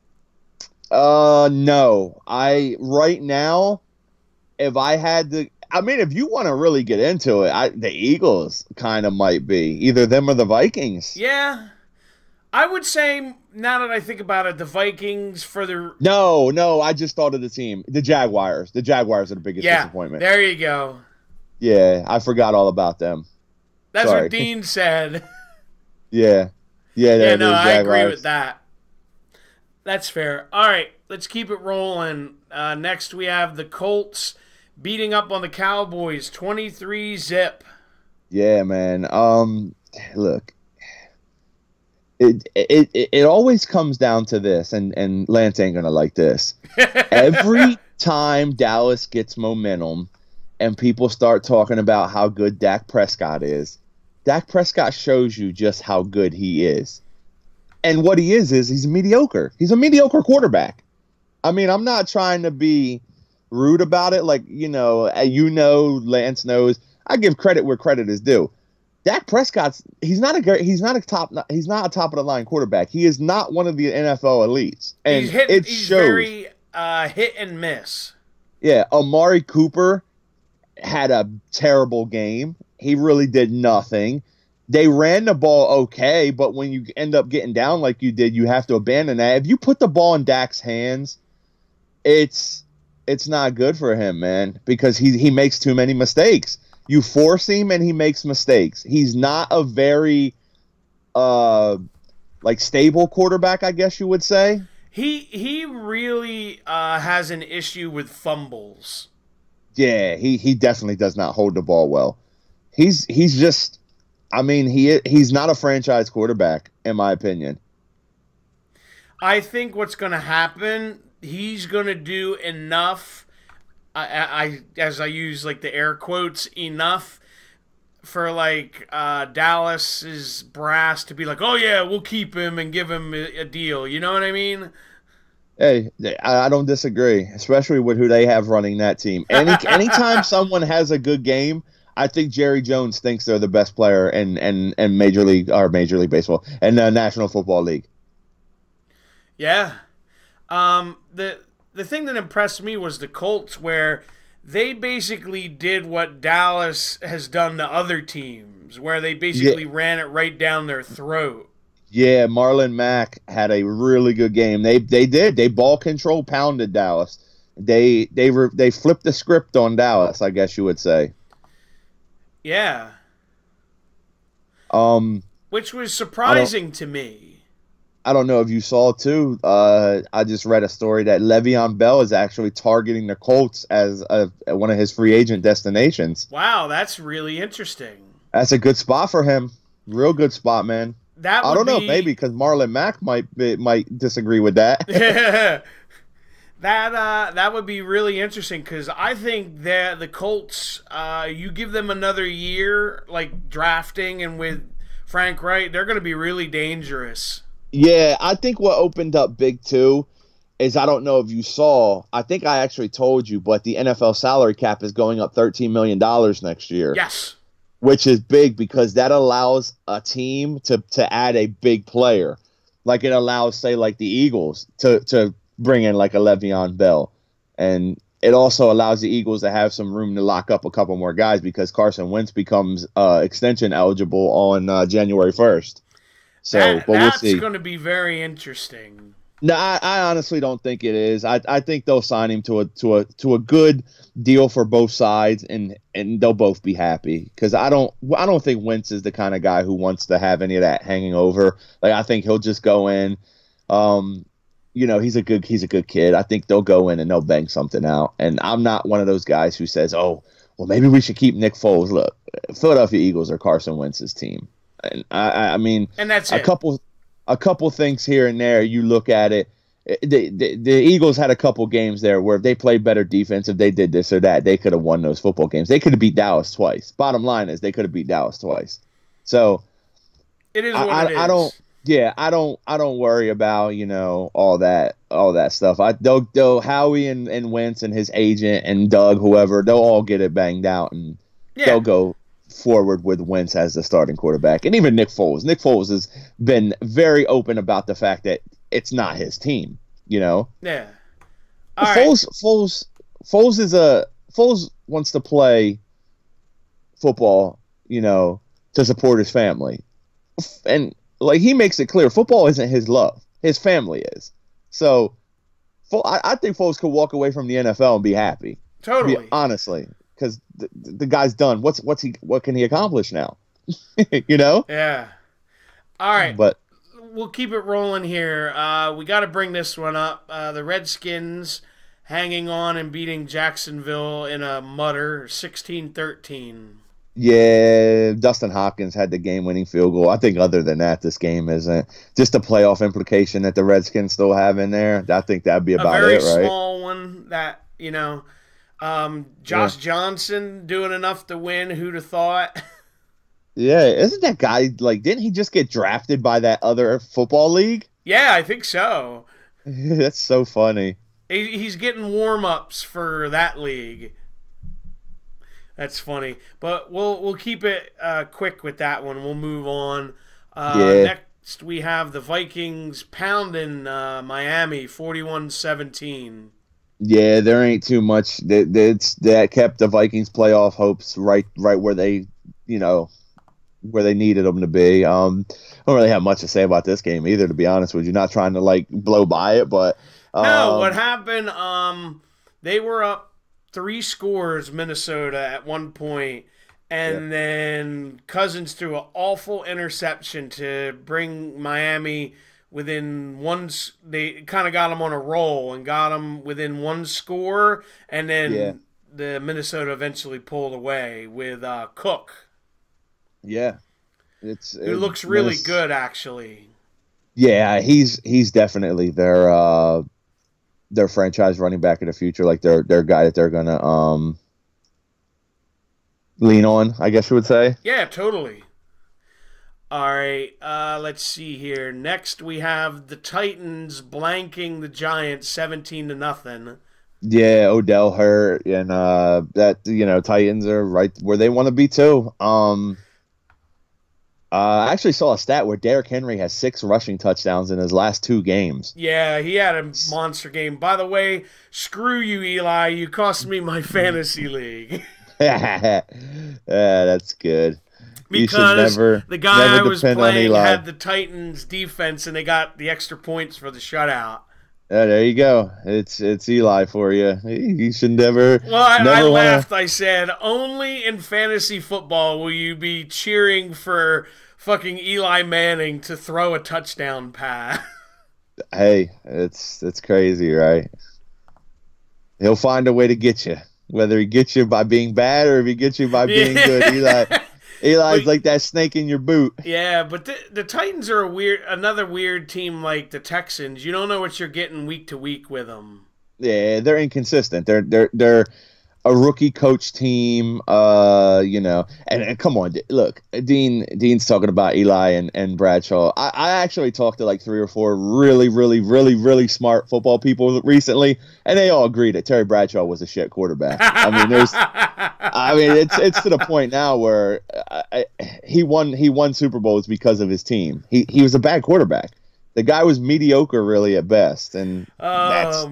[SPEAKER 2] No. Right now, if I had to, if you want to really get into it, the Eagles kind of might be either them or the Vikings.
[SPEAKER 1] Yeah. I would say, now that I think about it, the Vikings for the...
[SPEAKER 2] No, I just thought of the team. The Jaguars. The Jaguars are the biggest disappointment.
[SPEAKER 1] There you go.
[SPEAKER 2] Yeah, I forgot all about them.
[SPEAKER 1] That's
[SPEAKER 2] Sorry.
[SPEAKER 1] what Dean said.
[SPEAKER 2] Yeah,
[SPEAKER 1] no, I agree with that. That's fair. All right, let's keep it rolling. Next, we have the Colts beating up on the Cowboys, 23-0.
[SPEAKER 2] Yeah, man. Look, it always comes down to this, and Lance ain't gonna like this. Every time Dallas gets momentum and people start talking about how good Dak Prescott is, Dak Prescott shows you just how good he is. And what he is he's mediocre. He's a mediocre quarterback. I mean, I'm not trying to be rude about it. Like, Lance knows. I give credit where credit is due. Dak Prescott's he's not a top of the line quarterback. He is not one of the NFL elites. And
[SPEAKER 1] he's very hit and miss.
[SPEAKER 2] Yeah, Amari Cooper had a terrible game. He really did nothing. They ran the ball okay, but when you end up getting down like you did, you have to abandon that. If you put the ball in Dak's hands, it's not good for him, man, because he makes too many mistakes. You force him and he makes mistakes. He's not a very stable quarterback, I guess you would say.
[SPEAKER 1] He really has an issue with fumbles.
[SPEAKER 2] Yeah, he definitely does not hold the ball well. He's just, he's not a franchise quarterback, in my opinion.
[SPEAKER 1] I think what's going to happen, he's going to do enough. As I use like the air quotes, enough for Dallas's brass to be like, oh yeah, we'll keep him and give him a deal. You know what I mean?
[SPEAKER 2] Hey, I don't disagree, especially with who they have running that team. Anytime someone has a good game, I think Jerry Jones thinks they're the best player in Major League Baseball and the National Football League.
[SPEAKER 1] Yeah. The thing that impressed me was the Colts, where they basically did what Dallas has done to other teams, where they
[SPEAKER 2] Yeah,
[SPEAKER 1] basically ran it right down their throat.
[SPEAKER 2] yeah. Marlon Mack had a really good game. They ball control pounded Dallas. They flipped the script on Dallas, I guess you would say.
[SPEAKER 1] Yeah.
[SPEAKER 2] Um,
[SPEAKER 1] Which was
[SPEAKER 2] I don't.
[SPEAKER 1] surprising to me.
[SPEAKER 2] I don't know if you saw too. I just read a story that Le'Veon Bell is actually targeting the Colts as one of his free agent destinations.
[SPEAKER 1] Wow, that's really interesting.
[SPEAKER 2] That's a good spot for him. Real good spot, man.
[SPEAKER 1] That
[SPEAKER 2] I
[SPEAKER 1] would
[SPEAKER 2] don't know, maybe
[SPEAKER 1] be
[SPEAKER 2] because Marlon Mack might disagree with that.
[SPEAKER 1] that that would be really interesting because I think that the Colts, you give them another year, like drafting and with Frank Wright, they're going to be really dangerous.
[SPEAKER 2] Yeah, I think what opened up big too is I don't know if you saw. I think I actually told you, but the NFL salary cap is going up $13 million next year,
[SPEAKER 1] Yes.
[SPEAKER 2] which is big because that allows a team to add a big player. Like it allows, say, like the Eagles to bring in like a Le'Veon Bell, and it also allows the Eagles to have some room to lock up a couple more guys because Carson Wentz becomes extension eligible on January 1st. So,
[SPEAKER 1] That
[SPEAKER 2] but we'll
[SPEAKER 1] that's
[SPEAKER 2] see.
[SPEAKER 1] going to be very interesting.
[SPEAKER 2] No, I honestly don't think it is. I think they'll sign him to a good deal for both sides, and they'll both be happy. Because I don't think Wentz is the kind of guy who wants to have any of that hanging over. Like I think he'll just go in. Um, he's a good kid. I think they'll go in and they'll bang something out. And I'm not one of those guys who says, oh, well maybe we should keep Nick Foles. Look, Philadelphia Eagles are Carson Wentz's team, and I mean
[SPEAKER 1] And that's
[SPEAKER 2] a
[SPEAKER 1] it.
[SPEAKER 2] couple things here and there. You look at it. The Eagles had a couple games there where if they played better defense, if they did this or that, they could have won those football games. They could have beat Dallas twice. Bottom line is they could have beat Dallas twice. So
[SPEAKER 1] It is
[SPEAKER 2] I,
[SPEAKER 1] what it
[SPEAKER 2] I don't
[SPEAKER 1] is.
[SPEAKER 2] yeah I don't worry about all that stuff. They'll Howie and Wentz and his agent and Doug, whoever, they'll all get it banged out, and
[SPEAKER 1] Yeah.
[SPEAKER 2] they'll go forward with Wentz as the starting quarterback. And even Nick Foles. Nick Foles has been very open about the fact that it's not his team. You know,
[SPEAKER 1] Yeah. All right.
[SPEAKER 2] Foles wants to play football. To support his family, and like he makes it clear, football isn't his love. His family is. So, I think Foles could walk away from the NFL and be happy.
[SPEAKER 1] Totally.
[SPEAKER 2] Honestly, because the guy's done. What can he accomplish now? you know.
[SPEAKER 1] Yeah. All right.
[SPEAKER 2] But
[SPEAKER 1] We'll keep it rolling here. We got to bring this one up. The Redskins hanging on and beating Jacksonville in a mutter, 16-13.
[SPEAKER 2] yeah, Dustin Hopkins had the game-winning field goal. I think other than that, this game isn't just the playoff implication that the Redskins still have in there. I think that'd be
[SPEAKER 1] A
[SPEAKER 2] about
[SPEAKER 1] very
[SPEAKER 2] it, right?
[SPEAKER 1] small one that,
[SPEAKER 2] Yeah.
[SPEAKER 1] Josh Johnson doing enough to win. Who'd have thought?
[SPEAKER 2] Yeah, isn't that guy like? Didn't he just get drafted by that other football league?
[SPEAKER 1] Yeah, I think so.
[SPEAKER 2] That's so funny.
[SPEAKER 1] He's getting warm ups for that league. That's funny, but we'll keep it quick with that one. We'll move on.
[SPEAKER 2] Yeah,
[SPEAKER 1] Next, we have the Vikings pounding Miami 41-17.
[SPEAKER 2] yeah. There ain't too much that kept the Vikings playoff hopes right you know, where they needed them to be. I don't really have much to say about this game either, to be honest with you. Not trying to like blow by it, but
[SPEAKER 1] No, what
[SPEAKER 2] um,
[SPEAKER 1] happened? They were up three scores, Minnesota, at one point,
[SPEAKER 2] yeah,
[SPEAKER 1] and then Cousins threw an awful interception to bring Miami within one. They kind of got them on a roll and got them within one score, and
[SPEAKER 2] yeah,
[SPEAKER 1] then the Minnesota eventually pulled away with Cook,
[SPEAKER 2] yeah.
[SPEAKER 1] who looks really
[SPEAKER 2] Minnesota.
[SPEAKER 1] good actually.
[SPEAKER 2] Yeah, he's definitely their franchise running back of the future, like their guy that they're gonna lean on, I guess you would say.
[SPEAKER 1] Yeah, totally. All right, let's see here. Next, we have the Titans blanking the Giants 17-0.
[SPEAKER 2] Yeah, Odell hurt, and Titans are right where they want to be too. I actually saw a stat where Derrick Henry has 6 rushing touchdowns in his last 2 games.
[SPEAKER 1] Yeah, he had a monster game. By the way, screw you, Eli. You cost me my fantasy league.
[SPEAKER 2] Yeah, that's good.
[SPEAKER 1] Because the guy I was playing had the Titans defense, and they got the extra points for the shutout.
[SPEAKER 2] There you go. It's Eli for you. You should never.
[SPEAKER 1] Well, I laughed. I said, only in fantasy football will you be cheering for fucking Eli Manning to throw a touchdown pass.
[SPEAKER 2] Hey, it's crazy, right? He'll find a way to get you, whether he gets you by being bad or if he gets you by being good. Eli's like that snake in your boot.
[SPEAKER 1] Yeah, but the Titans are another weird team like the Texans. You don't know what you're getting week to week with them.
[SPEAKER 2] Yeah, they're inconsistent. They're a rookie coach team, and come on, look, Dean's talking about Eli and Bradshaw. I actually talked to like 3 or 4 really, really, really, really smart football people recently, and they all agree that Terry Bradshaw was a shit quarterback. It's to the point now where he won Super Bowls because of his team. He was a bad quarterback. The guy was mediocre, really, at best, and that's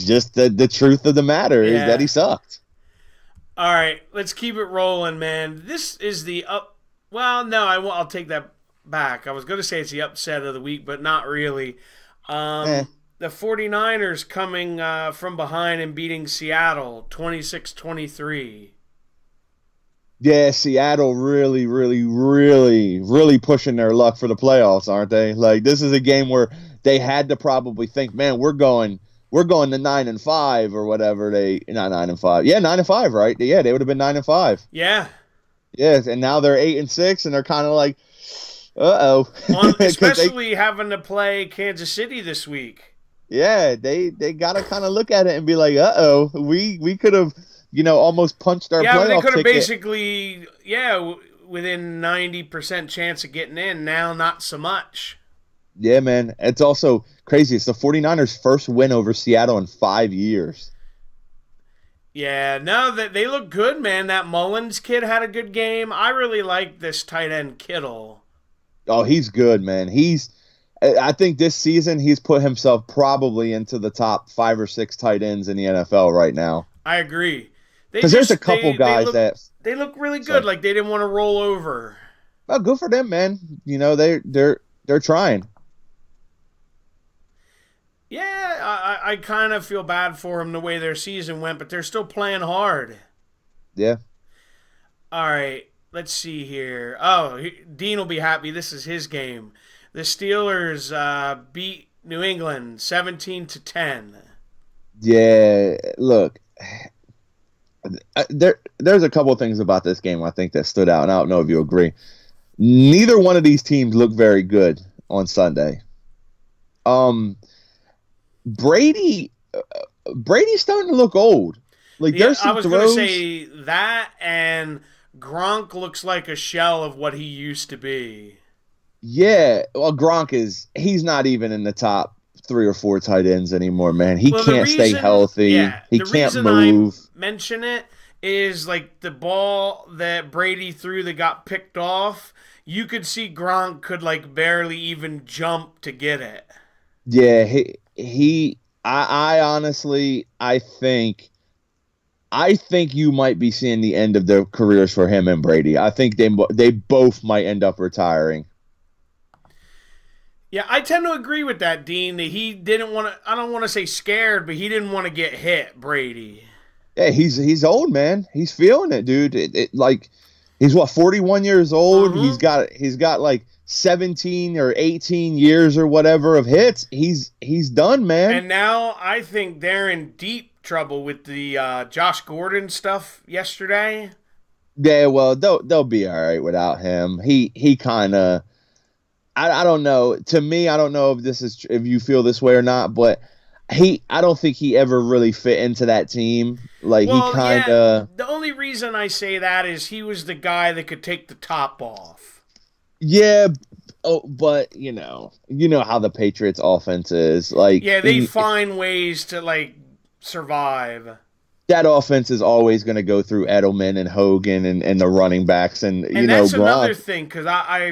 [SPEAKER 2] just the truth of the matter is that he sucked.
[SPEAKER 1] All right, let's keep it rolling, man. This is the I'll take that back. I was going to say it's the upset of the week, but not really. The 49ers coming from behind and beating Seattle 26-23.
[SPEAKER 2] Yeah, Seattle really, really, really, really pushing their luck for the playoffs, aren't they? Like, this is a game where they had to probably think, man, we're going to 9-5 or whatever. Not 9-5. Yeah, 9-5, right? Yeah, they would have been 9-5.
[SPEAKER 1] Yeah.
[SPEAKER 2] Yes, and now they're 8-6, and they're kind of like, uh-oh.
[SPEAKER 1] Especially having to play Kansas City this week.
[SPEAKER 2] Yeah, they got to kind of look at it and be like, uh-oh, we could have, almost punched our playoff ticket. Yeah, they could have
[SPEAKER 1] basically, within 90% chance of getting in. Now, not so much.
[SPEAKER 2] Yeah, man. It's also crazy. It's the 49ers' first win over Seattle in 5 years.
[SPEAKER 1] Yeah, no, they look good, man. That Mullins kid had a good game. I really like this tight end Kittle.
[SPEAKER 2] Oh, he's good, man. I think this season he's put himself probably into the top 5 or 6 tight ends in the NFL right now.
[SPEAKER 1] I agree.
[SPEAKER 2] Because there's a couple guys
[SPEAKER 1] they look really good. Like they didn't want to roll over.
[SPEAKER 2] Well, good for them, man. They're trying.
[SPEAKER 1] Yeah, I kind of feel bad for them the way their season went, but they're still playing hard.
[SPEAKER 2] Yeah.
[SPEAKER 1] All right, let's see here. Oh, Dean will be happy. This is his game. The Steelers beat New England 17-10.
[SPEAKER 2] Yeah, look, there's a couple of things about this game I think that stood out, and I don't know if you agree. Neither one of these teams looked very good on Sunday. Brady's starting to look old. Like there's some
[SPEAKER 1] I was going to say that, and Gronk looks like a shell of what he used to be. Yeah,
[SPEAKER 2] well, he's not even in the top 3 or 4 tight ends anymore, man. He can't stay healthy. Yeah, he can't move.
[SPEAKER 1] I mention it is like the ball that Brady threw that got picked off. You could see Gronk could like barely even jump to get it.
[SPEAKER 2] Yeah, I honestly think you might be seeing the end of their careers for him and Brady. I think they both might end up retiring.
[SPEAKER 1] Yeah, I tend to agree with that, Dean. That he didn't want to. I don't want to say scared, but he didn't want to get hit, Brady.
[SPEAKER 2] Yeah, he's old, man. He's feeling it, dude. Like he's 41 years old. Mm-hmm. He's got like 17 or 18 years or whatever of hits. He's done, man.
[SPEAKER 1] And now I think they're in deep trouble with the Josh Gordon stuff yesterday.
[SPEAKER 2] Yeah, well, they'll be all right without him. He kind of. I don't know. To me, I don't know if you feel this way or not, but I don't think he ever really fit into that team. Like he kind of.
[SPEAKER 1] The only reason I say that is he was the guy that could take the top off.
[SPEAKER 2] Yeah. Oh, but you know how the Patriots offense is. Like
[SPEAKER 1] Yeah, they find ways to like survive.
[SPEAKER 2] that offense is always going to go through Edelman and Hogan and the running backs, and
[SPEAKER 1] And that's another
[SPEAKER 2] Gronk.
[SPEAKER 1] thing because I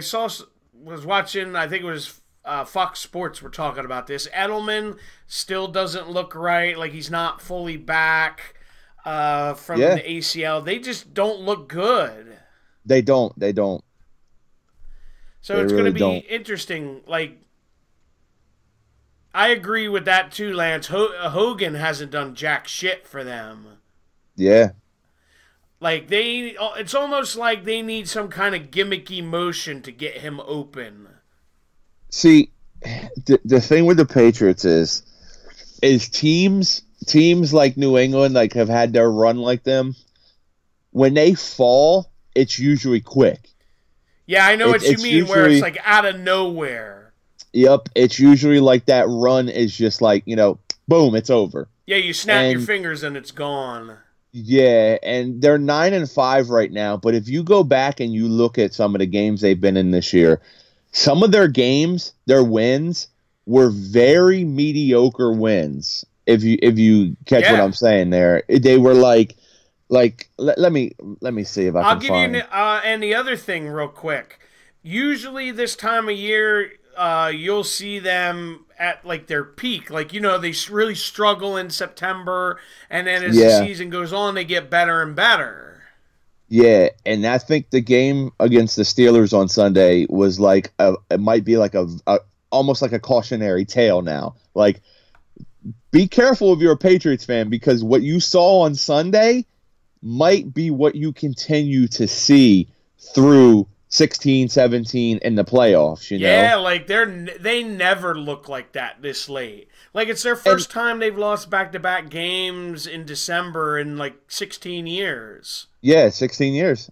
[SPEAKER 1] was watching. I think it was Fox Sports were talking about this. Edelman still doesn't look right. Like he's not fully back from
[SPEAKER 2] Yeah,
[SPEAKER 1] the ACL. They just don't look good.
[SPEAKER 2] they don't. They don't.
[SPEAKER 1] So
[SPEAKER 2] They
[SPEAKER 1] it's going to
[SPEAKER 2] really
[SPEAKER 1] be
[SPEAKER 2] don't.
[SPEAKER 1] interesting. Like I agree with that too, Lance. Hogan hasn't done jack shit for them.
[SPEAKER 2] Yeah.
[SPEAKER 1] Like it's almost like they need some kind of gimmicky motion to get him open.
[SPEAKER 2] See, the thing with the Patriots is teams like New England like have had their run like them. When they fall, it's usually quick.
[SPEAKER 1] Yeah, I know what you
[SPEAKER 2] It's
[SPEAKER 1] mean. Where it's
[SPEAKER 2] usually
[SPEAKER 1] like out of nowhere.
[SPEAKER 2] yep. It's usually like that run is just like boom, it's over.
[SPEAKER 1] Yeah, you snap your
[SPEAKER 2] And
[SPEAKER 1] fingers and it's gone.
[SPEAKER 2] yeah, and they're 9-5 right now. But if you go back and you look at some of the games they've been in this year, some of their games, their wins, were very mediocre wins. If you catch what
[SPEAKER 1] Yeah,
[SPEAKER 2] I'm saying there, they were let me see if I
[SPEAKER 1] I'll
[SPEAKER 2] can
[SPEAKER 1] give you
[SPEAKER 2] find.
[SPEAKER 1] and the other thing real quick. Usually this time of year, you'll see them at like their peak. Like they really struggle in September, and then as the
[SPEAKER 2] Yeah,
[SPEAKER 1] season goes on, they get better and better.
[SPEAKER 2] yeah, and I think the game against the Steelers on Sunday was it might be like a almost like a cautionary tale now. Like, be careful if you're a Patriots fan because what you saw on Sunday might be what you continue to see through 16, 17 in the playoffs.
[SPEAKER 1] Yeah, like they never look like that this late. Like it's their
[SPEAKER 2] And
[SPEAKER 1] first time they've lost back-to-back games in December in like 16 years.
[SPEAKER 2] yeah, 16 years.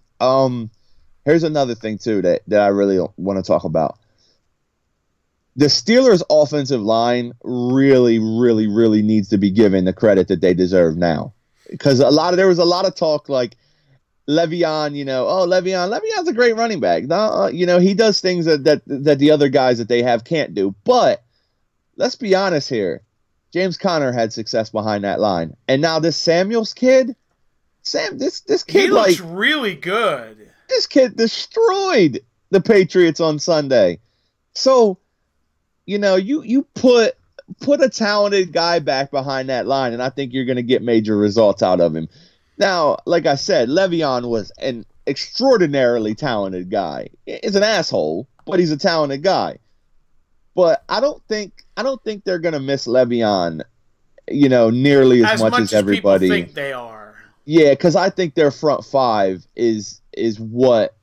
[SPEAKER 2] Here's another thing too that I really want to talk about. The Steelers' offensive line really, really, really needs to be given the credit that they deserve now, because there was a lot of talk like Le'Veon, Le'Veon's a great running back. No, he does things that the other guys that they have can't do. But let's be honest here, James Conner had success behind that line, and now this Samuels kid, this
[SPEAKER 1] He
[SPEAKER 2] kid
[SPEAKER 1] looks really good.
[SPEAKER 2] this kid destroyed the Patriots on Sunday. So you put a talented guy back behind that line, and I think you're going to get major results out of him. Now, like I said, Le'Veon was an extraordinarily talented guy. He's an asshole, but he's a talented guy. But I don't think they're going to miss Le'Veon, nearly as much as
[SPEAKER 1] People
[SPEAKER 2] everybody.
[SPEAKER 1] think they are.
[SPEAKER 2] Yeah, because I think their front five is what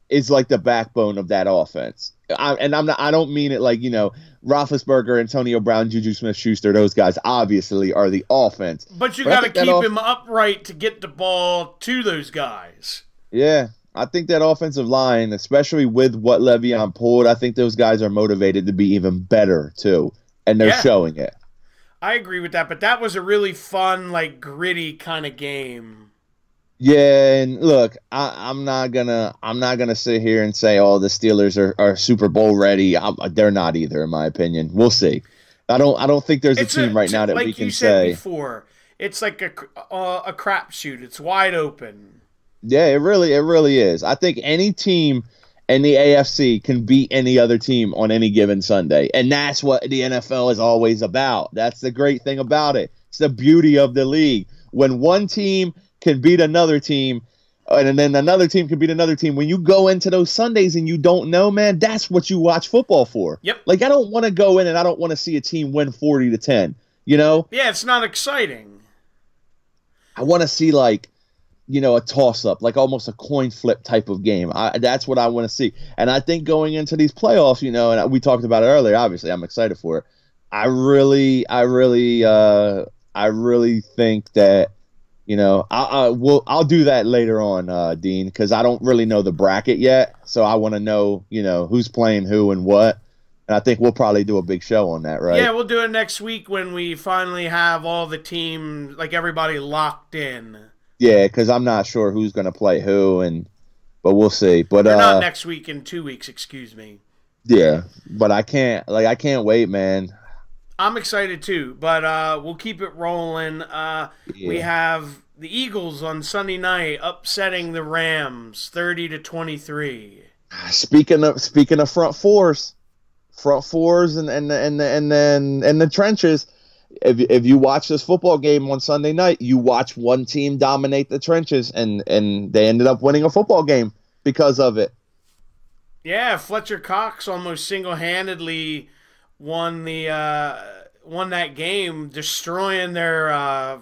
[SPEAKER 2] is like the backbone of that offense. I don't mean it like Roethlisberger, Antonio Brown, Juju Smith-Schuster. Those guys obviously are the offense.
[SPEAKER 1] But you
[SPEAKER 2] But I
[SPEAKER 1] got to
[SPEAKER 2] think that
[SPEAKER 1] keep him upright to get the ball to those guys.
[SPEAKER 2] yeah, I think that offensive line, especially with what Le'Veon pulled, I think those guys are motivated to be even better too, and they're
[SPEAKER 1] Yeah,
[SPEAKER 2] showing it.
[SPEAKER 1] I agree with that. But that was a really fun, like gritty kind of game.
[SPEAKER 2] Yeah, and look, I'm not gonna sit here and say, oh, the Steelers are Super Bowl ready. They're not either, in my opinion. We'll see. I don't think there's a
[SPEAKER 1] It's
[SPEAKER 2] team right now that we
[SPEAKER 1] like
[SPEAKER 2] can
[SPEAKER 1] you said
[SPEAKER 2] say.
[SPEAKER 1] before. It's like a crapshoot. It's wide open.
[SPEAKER 2] Yeah, it really is. I think any team in the AFC can beat any other team on any given Sunday, and that's what the NFL is always about. That's the great thing about it. It's the beauty of the league. When one team can beat another team, and then another team can beat another team. When you go into those Sundays and you don't know, man, that's what you watch football for.
[SPEAKER 1] Yep.
[SPEAKER 2] Like, I don't want to go in and I don't want to see a team win 40-10.
[SPEAKER 1] Yeah, it's not exciting.
[SPEAKER 2] I want to see a toss up, like almost a coin flip type of game. That's what I want to see. And I think going into these playoffs, and we talked about it earlier, obviously I'm excited for it. I really think that, I'll do that later on, Dean, because I don't really know the bracket yet. So I want to know, who's playing who and what. And I think we'll probably do a big show on that, right?
[SPEAKER 1] Yeah, we'll do it next week when we finally have all the teams, like everybody locked in.
[SPEAKER 2] Yeah, because I'm not sure who's going to play who, and but we'll see. But
[SPEAKER 1] Or not next week, in 2 weeks, excuse me.
[SPEAKER 2] yeah, but I can't wait, man.
[SPEAKER 1] I'm excited too, but we'll keep it rolling. We
[SPEAKER 2] Yeah.
[SPEAKER 1] have the Eagles on Sunday night upsetting the Rams 30-23.
[SPEAKER 2] Speaking of front fours and the trenches. If you watch this football game on Sunday night, you watch one team dominate the trenches, and they ended up winning a football game because of it.
[SPEAKER 1] Yeah, Fletcher Cox almost single-handedly won that game, destroying their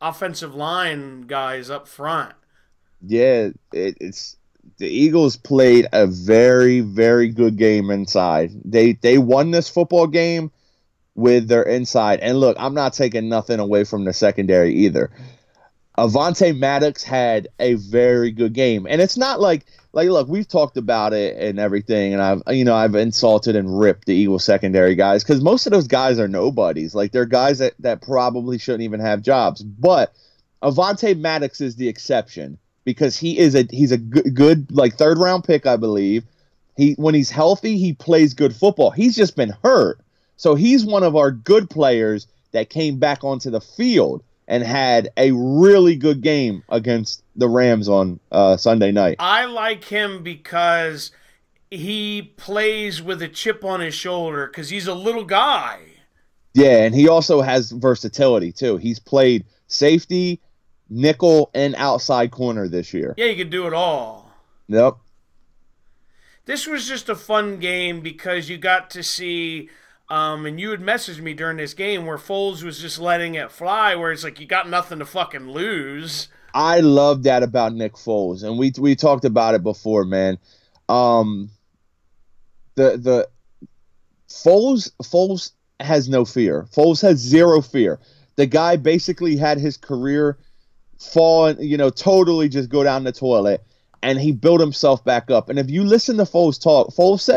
[SPEAKER 1] offensive line guys up front.
[SPEAKER 2] Yeah, it's the Eagles played a very, very good game inside. They won this football game with their inside. And look, I'm not taking nothing away from the secondary either. Avonte Maddox had a very good game, and it's not like look, we've talked about it and everything, and I've insulted and ripped the Eagles secondary guys because most of those guys are nobodies. Like they're guys that probably shouldn't even have jobs. But Avonte Maddox is the exception because he's a good like third round pick, I believe. When he's healthy, he plays good football. He's just been hurt, so he's one of our good players that came back onto the field and had a really good game against the Rams on Sunday night.
[SPEAKER 1] I like him because he plays with a chip on his shoulder because he's a little guy.
[SPEAKER 2] Yeah, and he also has versatility, too. He's played safety, nickel, and outside corner this year.
[SPEAKER 1] Yeah, he could do it all.
[SPEAKER 2] Yep.
[SPEAKER 1] This was just a fun game because you got to see... and you had messaged me during this game where Foles was just letting it fly, where it's like you got nothing to fucking lose.
[SPEAKER 2] I love that about Nick Foles, and we talked about it before, man. The Foles has no fear. Foles has zero fear. The guy basically had his career fall, totally just go down the toilet, and he built himself back up. And if you listen to Foles talk, Foles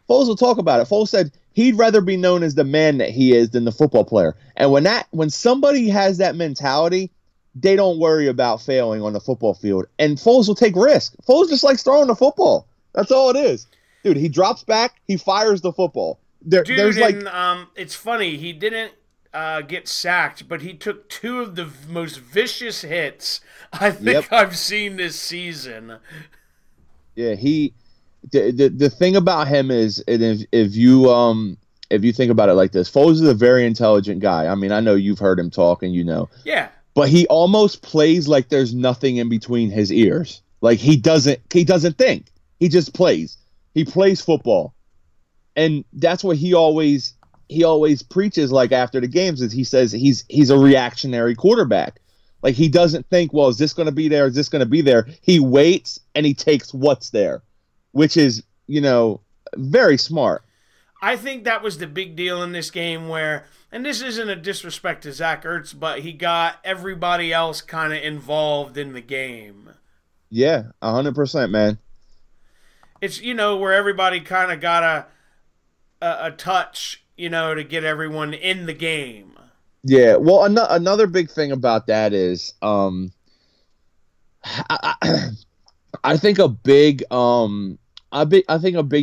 [SPEAKER 2] will talk about it. Foles said he'd rather be known as the man that he is than the football player. And when somebody has that mentality, they don't worry about failing on the football field. And Foles will take risk. Foles just likes throwing the football. That's all it is. Dude, he drops back, he fires the football.
[SPEAKER 1] It's funny, he didn't get sacked, but he took two of the most vicious hits I think I've seen this season.
[SPEAKER 2] Yeah, the thing about him is, if you think about it like this, Foles is a very intelligent guy. I mean, I know you've heard him talk, and
[SPEAKER 1] Yeah.
[SPEAKER 2] But he almost plays like there's nothing in between his ears. Like he doesn't think. He just plays. He plays football. And that's what he always preaches like after the games is he says he's a reactionary quarterback. Like he doesn't think, well, is this going to be there? Is this going to be there? He waits and he takes what's there, which is, very smart.
[SPEAKER 1] I think that was the big deal in this game where, and this isn't a disrespect to Zach Ertz, but he got everybody else kind of involved in the game.
[SPEAKER 2] Yeah, 100%, man.
[SPEAKER 1] It's, where everybody kind of got a touch, to get everyone in the game.
[SPEAKER 2] Yeah, well, another big thing about that is, I think a big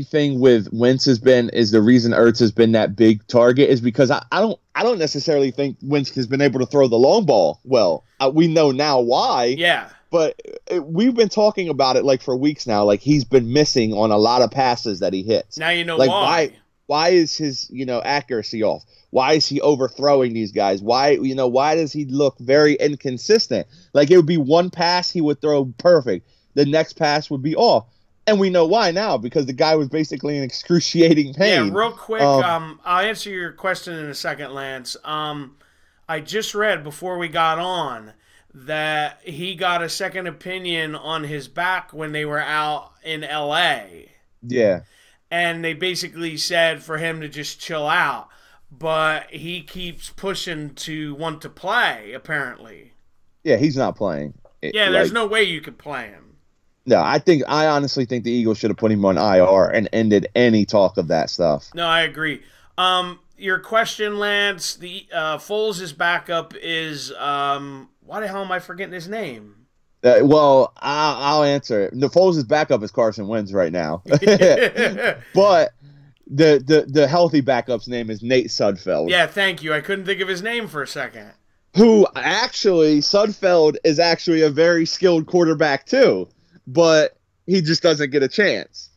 [SPEAKER 2] thing with Wentz is the reason Ertz has been that big target is because I don't necessarily think Wentz has been able to throw the long ball well. We know now why.
[SPEAKER 1] Yeah.
[SPEAKER 2] But we've been talking about it like for weeks now. Like he's been missing on a lot of passes that he hits.
[SPEAKER 1] Now you know
[SPEAKER 2] like,
[SPEAKER 1] why.
[SPEAKER 2] Why is his accuracy off? Why is he overthrowing these guys? Why does he look very inconsistent? Like it would be one pass he would throw perfect. The next pass would be off. And we know why now, because the guy was basically in excruciating pain.
[SPEAKER 1] Yeah, real quick, I'll answer your question in a second, Lance. I just read before we got on that he got a second opinion on his back when they were out in L.A.
[SPEAKER 2] Yeah.
[SPEAKER 1] And they basically said for him to just chill out. But he keeps pushing to want to play, apparently.
[SPEAKER 2] Yeah, he's not playing.
[SPEAKER 1] There's no way you could play him.
[SPEAKER 2] No, I honestly think the Eagles should have put him on IR and ended any talk of that stuff.
[SPEAKER 1] No, I agree. Your question, Lance, the Foles' backup is, why the hell am I forgetting his name?
[SPEAKER 2] Well, I'll answer it. The Foles' backup is Carson Wentz right now, but the healthy backup's name is Nate Sudfeld.
[SPEAKER 1] Yeah, thank you. I couldn't think of his name for a second.
[SPEAKER 2] Who actually, Sudfeld is actually a very skilled quarterback too, but he just doesn't get a chance.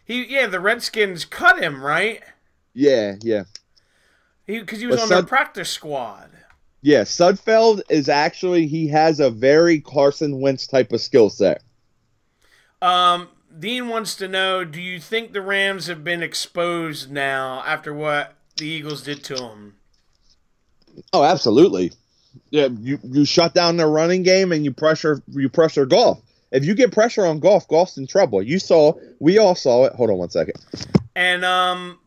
[SPEAKER 1] The Redskins cut him, right?
[SPEAKER 2] Yeah.
[SPEAKER 1] Because he was on their practice squad.
[SPEAKER 2] Yeah, Sudfeld is actually, he has a very Carson Wentz type of skill set.
[SPEAKER 1] Dean wants to know, do you think the Rams have been exposed now after what the Eagles did to them?
[SPEAKER 2] Oh, absolutely. Yeah, you shut down their running game and you pressure Goff. If you get pressure on Goff's in trouble. We all saw it. Hold on one second.
[SPEAKER 1] And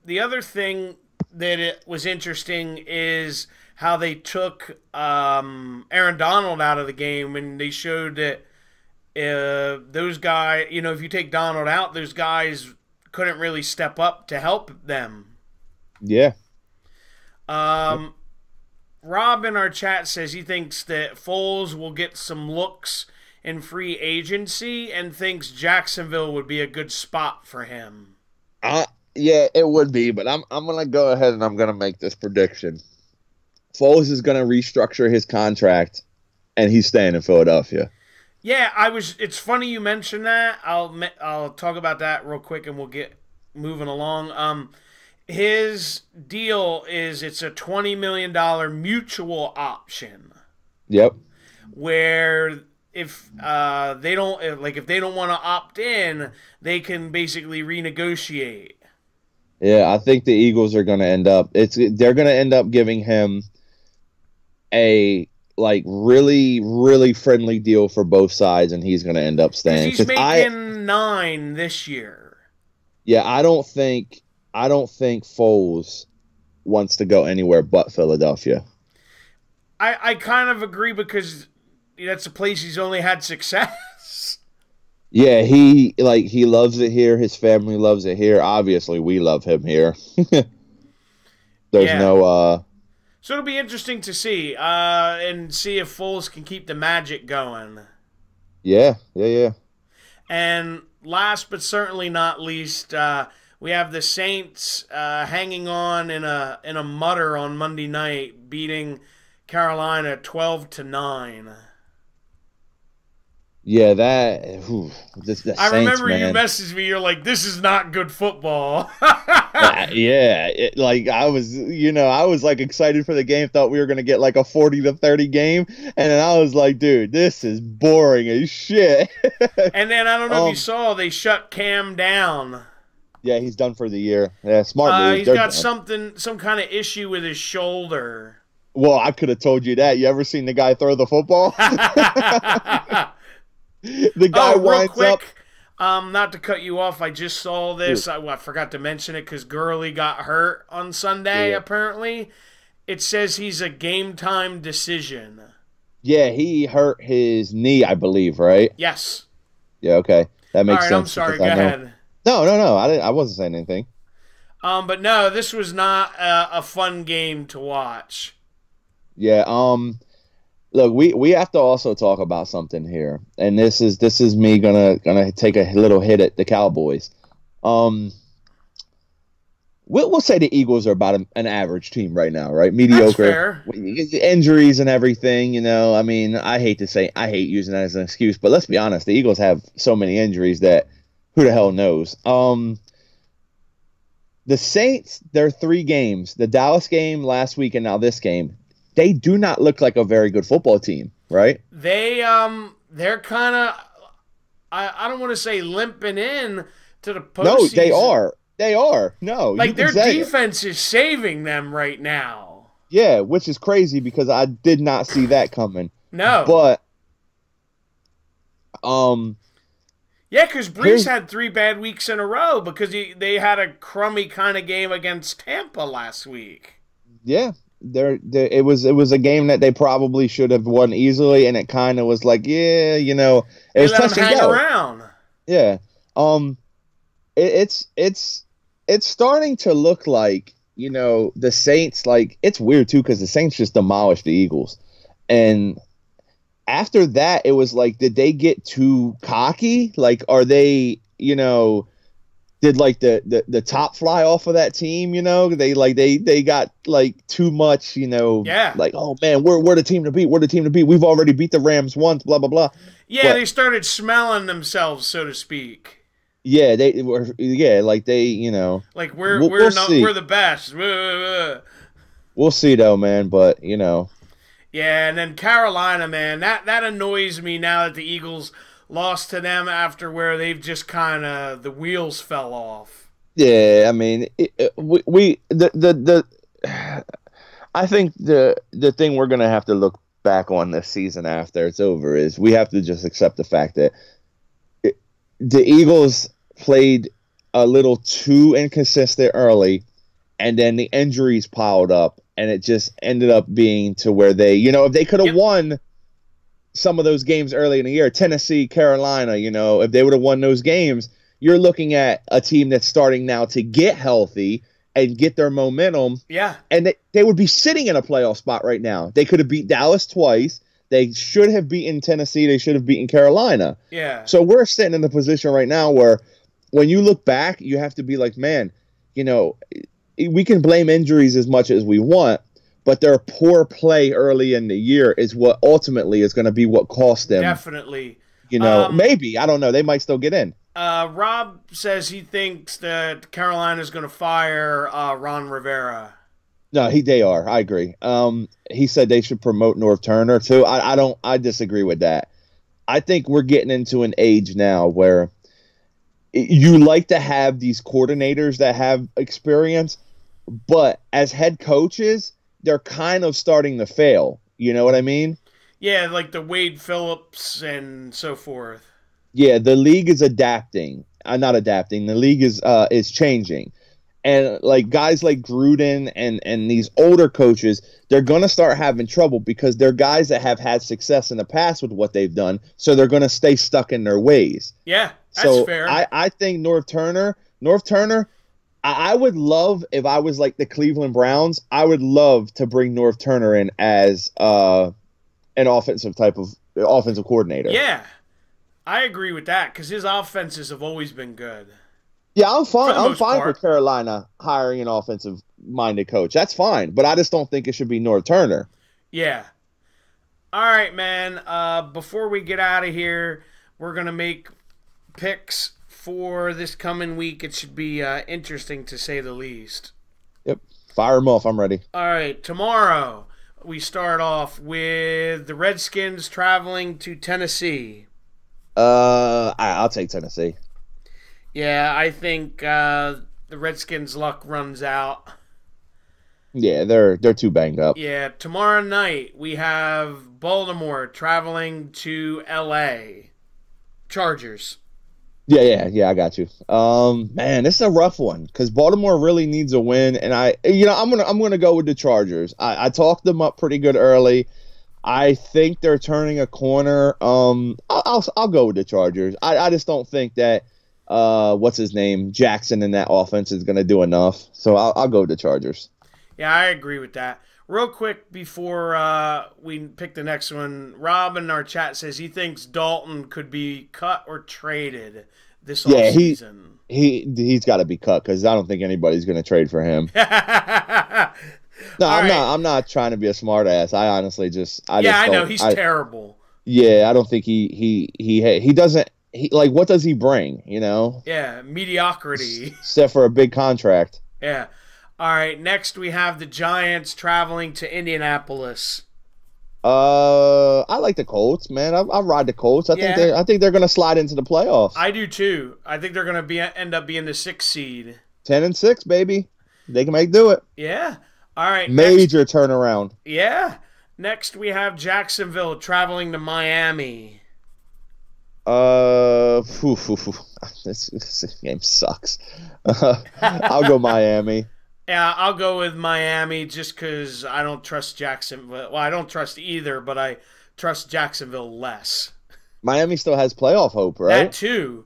[SPEAKER 1] the other thing that it was interesting is how they took Aaron Donald out of the game, and they showed that those guys, if you take Donald out, those guys couldn't really step up to help them.
[SPEAKER 2] Yeah.
[SPEAKER 1] Rob in our chat says he thinks that Foles will get some looks in free agency and thinks Jacksonville would be a good spot for him.
[SPEAKER 2] Yeah, it would be, but I'm going to go ahead and I'm going to make this prediction. Foles is going to restructure his contract, and he's staying in Philadelphia.
[SPEAKER 1] Yeah, it's funny you mentioned that. I'll talk about that real quick, and we'll get moving along. His deal is it's a $20 million mutual option.
[SPEAKER 2] Yep.
[SPEAKER 1] Where if they don't want to opt in, they can basically renegotiate.
[SPEAKER 2] Yeah, I think the Eagles are going to end up. They're going to end up giving him a really, really friendly deal for both sides, and he's going to end up staying.
[SPEAKER 1] He's making $9 this year.
[SPEAKER 2] Yeah, I don't think Foles wants to go anywhere but Philadelphia.
[SPEAKER 1] I kind of agree because that's a place he's only had success.
[SPEAKER 2] Yeah, he loves it here. His family loves it here. Obviously, we love him here.
[SPEAKER 1] So it'll be interesting to see and see if Foles can keep the magic going.
[SPEAKER 2] Yeah.
[SPEAKER 1] And last but certainly not least, we have the Saints hanging on in a mutter on Monday night, beating Carolina 12-9.
[SPEAKER 2] Yeah, the
[SPEAKER 1] I
[SPEAKER 2] Saints,
[SPEAKER 1] remember
[SPEAKER 2] man.
[SPEAKER 1] you messaged me. You're like, "This is not good football."
[SPEAKER 2] Yeah, I was like excited for the game. Thought we were gonna get like a 40-30 game, and then I was like, "Dude, this is boring as shit."
[SPEAKER 1] And then I don't know if you saw, they shut Cam down.
[SPEAKER 2] Yeah, he's done for the year. Yeah, smart move.
[SPEAKER 1] He's got some kind of issue with his shoulder.
[SPEAKER 2] Well, I could have told you that. You ever seen the guy throw the football? The guy winds up.
[SPEAKER 1] Not to cut you off, I just saw this. I forgot to mention it because Gurley got hurt on Sunday, apparently. It says he's a game-time decision.
[SPEAKER 2] Yeah, he hurt his knee, I believe, right?
[SPEAKER 1] Yes.
[SPEAKER 2] Yeah, okay. That makes sense.
[SPEAKER 1] I'm sorry, go ahead.
[SPEAKER 2] No. I wasn't saying anything.
[SPEAKER 1] But no, this was not a fun game to watch.
[SPEAKER 2] Yeah, look, we have to also talk about something here, and this is me gonna take a little hit at the Cowboys. We'll say the Eagles are about an average team right now, right? Mediocre.
[SPEAKER 1] That's fair.
[SPEAKER 2] Injuries and everything, I mean, I hate using that as an excuse, but let's be honest, the Eagles have so many injuries that who the hell knows. The Saints, their 3 games, the Dallas game last week and now this game, they do not look like a very good football team, right?
[SPEAKER 1] They're kind of, I don't want to say limping in to the postseason.
[SPEAKER 2] No, they are. No,
[SPEAKER 1] like their defense is saving them right now.
[SPEAKER 2] Yeah, which is crazy because I did not see that coming.
[SPEAKER 1] No,
[SPEAKER 2] but
[SPEAKER 1] yeah, because Brees had 3 bad weeks in a row because they had a crummy kind of game against Tampa last week.
[SPEAKER 2] Yeah. It was a game that they probably should have won easily, and it kind of was like, it was touch and go.
[SPEAKER 1] Around.
[SPEAKER 2] Yeah, it's starting to look like the Saints. Like it's weird too because the Saints just demolished the Eagles, and after that, it was like, did they get too cocky? Like, are they, did like the top fly off of that team? They got like too much,
[SPEAKER 1] Yeah.
[SPEAKER 2] like, oh man, we're the team to beat. We're the team to beat. We've already beat the Rams once, blah, blah, blah.
[SPEAKER 1] Yeah, they started smelling themselves, so to speak.
[SPEAKER 2] Yeah, they were, like
[SPEAKER 1] like
[SPEAKER 2] we'll see.
[SPEAKER 1] we're the best.
[SPEAKER 2] We'll see though, man, but
[SPEAKER 1] Yeah, and then Carolina, man, that annoys me now that the Eagles lost to them after where they've just kind of the wheels fell off.
[SPEAKER 2] Yeah, I mean, I think the thing we're gonna have to look back on this season after it's over is we have to just accept the fact that the Eagles played a little too inconsistent early, and then the injuries piled up, and it just ended up being to where they, if they could have won some of those games early in the year, Tennessee, Carolina, if they would have won those games, you're looking at a team that's starting now to get healthy and get their momentum.
[SPEAKER 1] Yeah.
[SPEAKER 2] And they would be sitting in a playoff spot right now. They could have beat Dallas twice. They should have beaten Tennessee. They should have beaten Carolina.
[SPEAKER 1] Yeah.
[SPEAKER 2] So we're sitting in a position right now where when you look back, you have to be like, man, we can blame injuries as much as we want, but their poor play early in the year is what ultimately is going to be what cost them.
[SPEAKER 1] Definitely.
[SPEAKER 2] Maybe. I don't know. They might still get in.
[SPEAKER 1] Rob says he thinks that Carolina's going to fire Ron Rivera.
[SPEAKER 2] No, they are. I agree. He said they should promote Norv Turner too. I disagree with that. I think we're getting into an age now where you like to have these coordinators that have experience, but as head coaches, they're kind of starting to fail. You know what I mean?
[SPEAKER 1] Yeah, like the Wade Phillips and so forth.
[SPEAKER 2] Yeah, the league is adapting. Not adapting. The league is changing. And like guys like Gruden and these older coaches, they're going to start having trouble because they're guys that have had success in the past with what they've done. So they're going to stay stuck in their ways.
[SPEAKER 1] Yeah, that's fair.
[SPEAKER 2] I think Norv Turner, I would love, if I was like the Cleveland Browns, I would love to bring Norv Turner in as an offensive coordinator.
[SPEAKER 1] Yeah, I agree with that because his offenses have always been good.
[SPEAKER 2] Yeah, I'm fine with Carolina hiring an offensive-minded coach. That's fine, but I just don't think it should be Norv Turner.
[SPEAKER 1] Yeah. All right, man. Before we get out of here, we're going to make picks for this coming week. It should be interesting, to say the least.
[SPEAKER 2] Yep. Fire them off. I'm ready.
[SPEAKER 1] All right. Tomorrow, we start off with the Redskins traveling to Tennessee.
[SPEAKER 2] I'll take Tennessee.
[SPEAKER 1] Yeah, I think the Redskins' luck runs out.
[SPEAKER 2] Yeah, they're too banged up.
[SPEAKER 1] Yeah, tomorrow night we have Baltimore traveling to L.A. Chargers.
[SPEAKER 2] Yeah, I got you. Man, this is a rough one because Baltimore really needs a win, and I'm gonna go with the Chargers. I talked them up pretty good early. I think they're turning a corner. I'll go with the Chargers. I just don't think that. What's his name? Jackson in that offense is going to do enough. So I'll go with the Chargers.
[SPEAKER 1] Yeah, I agree with that. Real quick before we pick the next one, Rob in our chat says he thinks Dalton could be cut or traded this offseason.
[SPEAKER 2] He's got to be cut because I don't think anybody's going to trade for him. No, I'm not trying to be a smart ass. I honestly I
[SPEAKER 1] know he's terrible.
[SPEAKER 2] Yeah, I don't think he doesn't. What does he bring?
[SPEAKER 1] Yeah, mediocrity.
[SPEAKER 2] Except for a big contract.
[SPEAKER 1] Yeah. All right. Next, we have the Giants traveling to Indianapolis.
[SPEAKER 2] I like the Colts, man. I ride the Colts. I think they're going to slide into the playoffs.
[SPEAKER 1] I do too. I think they're going to end up being the 6th seed.
[SPEAKER 2] 10-6, baby. They can do it.
[SPEAKER 1] Yeah. All right.
[SPEAKER 2] Major turnaround.
[SPEAKER 1] Yeah. Next, we have Jacksonville traveling to Miami.
[SPEAKER 2] This game sucks. I'll go Miami.
[SPEAKER 1] Yeah, I'll go with Miami just because I don't trust Jacksonville. Well, I don't trust either, but I trust Jacksonville less.
[SPEAKER 2] Miami still has playoff hope, right?
[SPEAKER 1] That too.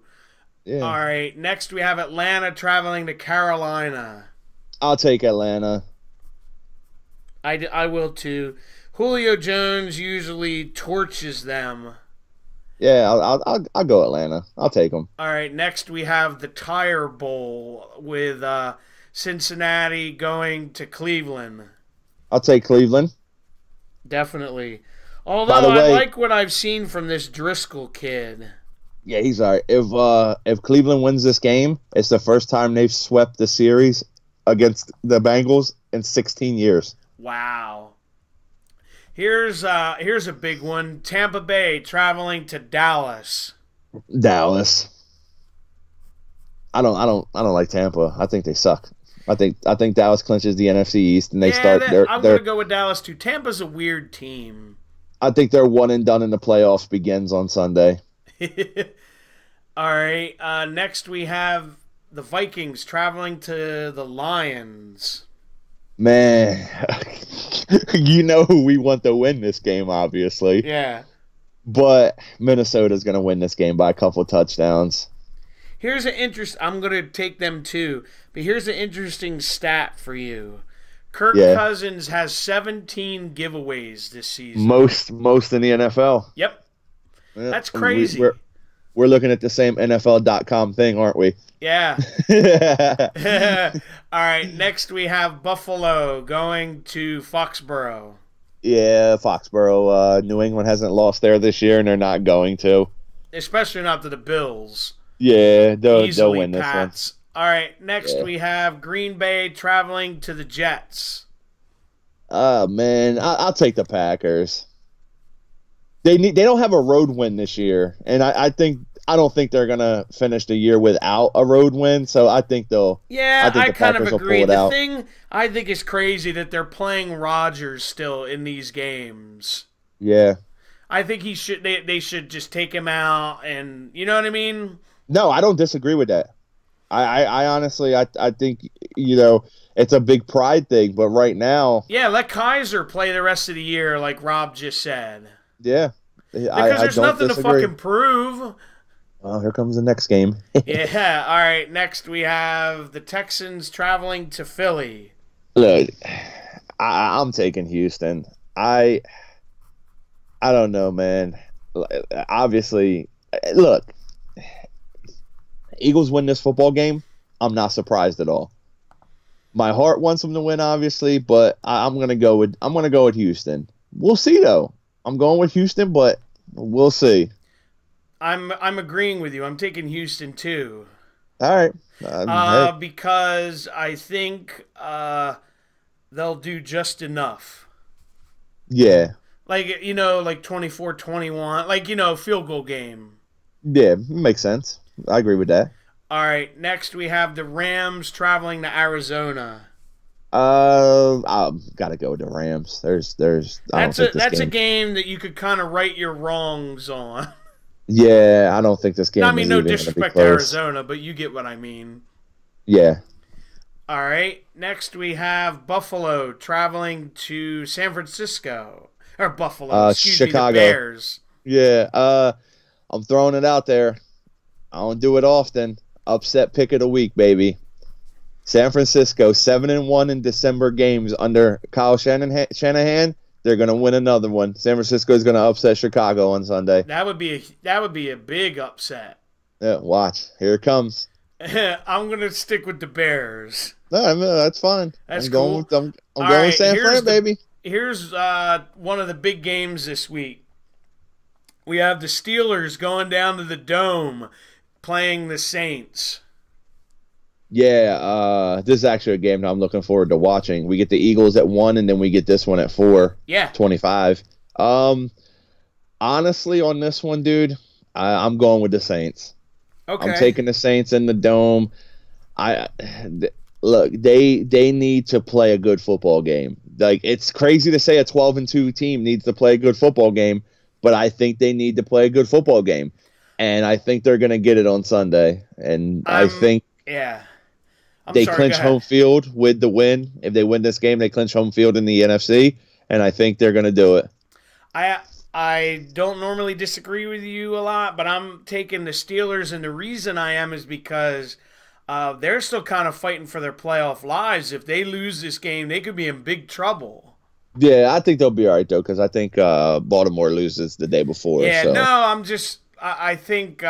[SPEAKER 2] Yeah.
[SPEAKER 1] All right, next we have Atlanta traveling to Carolina.
[SPEAKER 2] I'll take Atlanta.
[SPEAKER 1] I will too. Julio Jones usually torches them.
[SPEAKER 2] Yeah, I'll go Atlanta. I'll take them.
[SPEAKER 1] All right, next we have the Tire Bowl with Cincinnati going to Cleveland.
[SPEAKER 2] I'll take Cleveland.
[SPEAKER 1] Definitely. Although
[SPEAKER 2] By the
[SPEAKER 1] I
[SPEAKER 2] way,
[SPEAKER 1] like what I've seen from this Driscoll kid.
[SPEAKER 2] yeah, he's all right. If Cleveland wins this game, it's the first time they've swept the series against the Bengals in 16 years.
[SPEAKER 1] Wow. Here's a big one. Tampa Bay traveling to Dallas.
[SPEAKER 2] Dallas. I don't like Tampa. I think they suck. I think Dallas clinches the NFC East and they start.
[SPEAKER 1] I'm gonna go with Dallas too. Tampa's a weird team.
[SPEAKER 2] I think their one and done in the playoffs begins on Sunday.
[SPEAKER 1] All right. Next we have the Vikings traveling to the Lions.
[SPEAKER 2] Man, you know who we want to win this game, obviously.
[SPEAKER 1] Yeah.
[SPEAKER 2] But Minnesota's going to win this game by a couple touchdowns.
[SPEAKER 1] Here's an I'm going to take them too. But here's an interesting stat for you. Kirk Cousins has 17 giveaways this season.
[SPEAKER 2] Most in the NFL.
[SPEAKER 1] Yep. That's crazy.
[SPEAKER 2] We're looking at the same NFL.com thing, aren't we?
[SPEAKER 1] Yeah. All right. Next, we have Buffalo going to Foxborough.
[SPEAKER 2] Yeah, Foxborough. New England hasn't lost there this year, and they're not going to.
[SPEAKER 1] Especially not to the Bills.
[SPEAKER 2] Yeah, they'll win this one.
[SPEAKER 1] All right. Next, we have Green Bay traveling to the Jets.
[SPEAKER 2] Oh, man. I'll take the Packers. They don't have a road win this year, and I don't think they're gonna finish the year without a road win. So I think they'll.
[SPEAKER 1] Yeah, I kind of agree. The thing I think is crazy that they're playing Rodgers still in these games.
[SPEAKER 2] Yeah,
[SPEAKER 1] I think he should. They should just take him out, and you know what I mean.
[SPEAKER 2] No, I don't disagree with that. I honestly I think it's a big pride thing, but right now.
[SPEAKER 1] Yeah, let Kaiser play the rest of the year, like Rob just said.
[SPEAKER 2] Yeah.
[SPEAKER 1] Because there's nothing to fucking prove.
[SPEAKER 2] Well, here comes the next game.
[SPEAKER 1] Yeah. All right. Next, we have the Texans traveling to Philly.
[SPEAKER 2] Look, I'm taking Houston. I don't know, man. Obviously, look, Eagles win this football game. I'm not surprised at all. My heart wants them to win, obviously, but I'm gonna go with Houston. We'll see though. I'm going with Houston, but we'll see.
[SPEAKER 1] I'm agreeing with you. I'm taking Houston too.
[SPEAKER 2] All right.
[SPEAKER 1] Because I think they'll do just enough.
[SPEAKER 2] Yeah.
[SPEAKER 1] Like 24-21, like field goal game.
[SPEAKER 2] Yeah, makes sense. I agree with that.
[SPEAKER 1] All right. Next, we have the Rams traveling to Arizona.
[SPEAKER 2] I've got to go with the Rams. That's
[SPEAKER 1] a game that you could kind of right your wrongs on.
[SPEAKER 2] Yeah, I don't think this game.
[SPEAKER 1] I mean, no disrespect to Arizona, but you get what I mean.
[SPEAKER 2] Yeah.
[SPEAKER 1] All right. Next, we have Buffalo traveling to San Francisco or Buffalo.
[SPEAKER 2] Chicago.
[SPEAKER 1] The Bears.
[SPEAKER 2] Yeah. I'm throwing it out there. I don't do it often. Upset pick of the week, baby. San Francisco 7-1 in December games under Kyle Shanahan. They're gonna win another one. San Francisco is gonna upset Chicago on Sunday.
[SPEAKER 1] That would be a big upset.
[SPEAKER 2] Yeah, watch. Here it comes.
[SPEAKER 1] I'm gonna stick with the Bears.
[SPEAKER 2] No, that's fine.
[SPEAKER 1] That's cool.
[SPEAKER 2] I'm going with San Fran, baby.
[SPEAKER 1] Here's one of the big games this week. We have the Steelers going down to the Dome, playing the Saints.
[SPEAKER 2] Yeah, this is actually a game that I'm looking forward to watching. We get the Eagles at 1, and then we get this one at 4.
[SPEAKER 1] Yeah.
[SPEAKER 2] 25. Honestly, on this one, dude, I'm going with the Saints.
[SPEAKER 1] Okay.
[SPEAKER 2] I'm taking the Saints in the Dome. Look, they need to play a good football game. Like, it's crazy to say a 12-2 team needs to play a good football game, but I think they need to play a good football game, and I think they're going to get it on Sunday. And I think they clinch home field with the win. If they win this game, they clinch home field in the NFC, and I think they're going to do it.
[SPEAKER 1] I don't normally disagree with you a lot, but I'm taking the Steelers, and the reason I am is because they're still kind of fighting for their playoff lives. If they lose this game, they could be in big trouble.
[SPEAKER 2] Yeah, I think they'll be all right though, because I think Baltimore loses the day before.
[SPEAKER 1] Yeah, no,
[SPEAKER 2] So
[SPEAKER 1] I think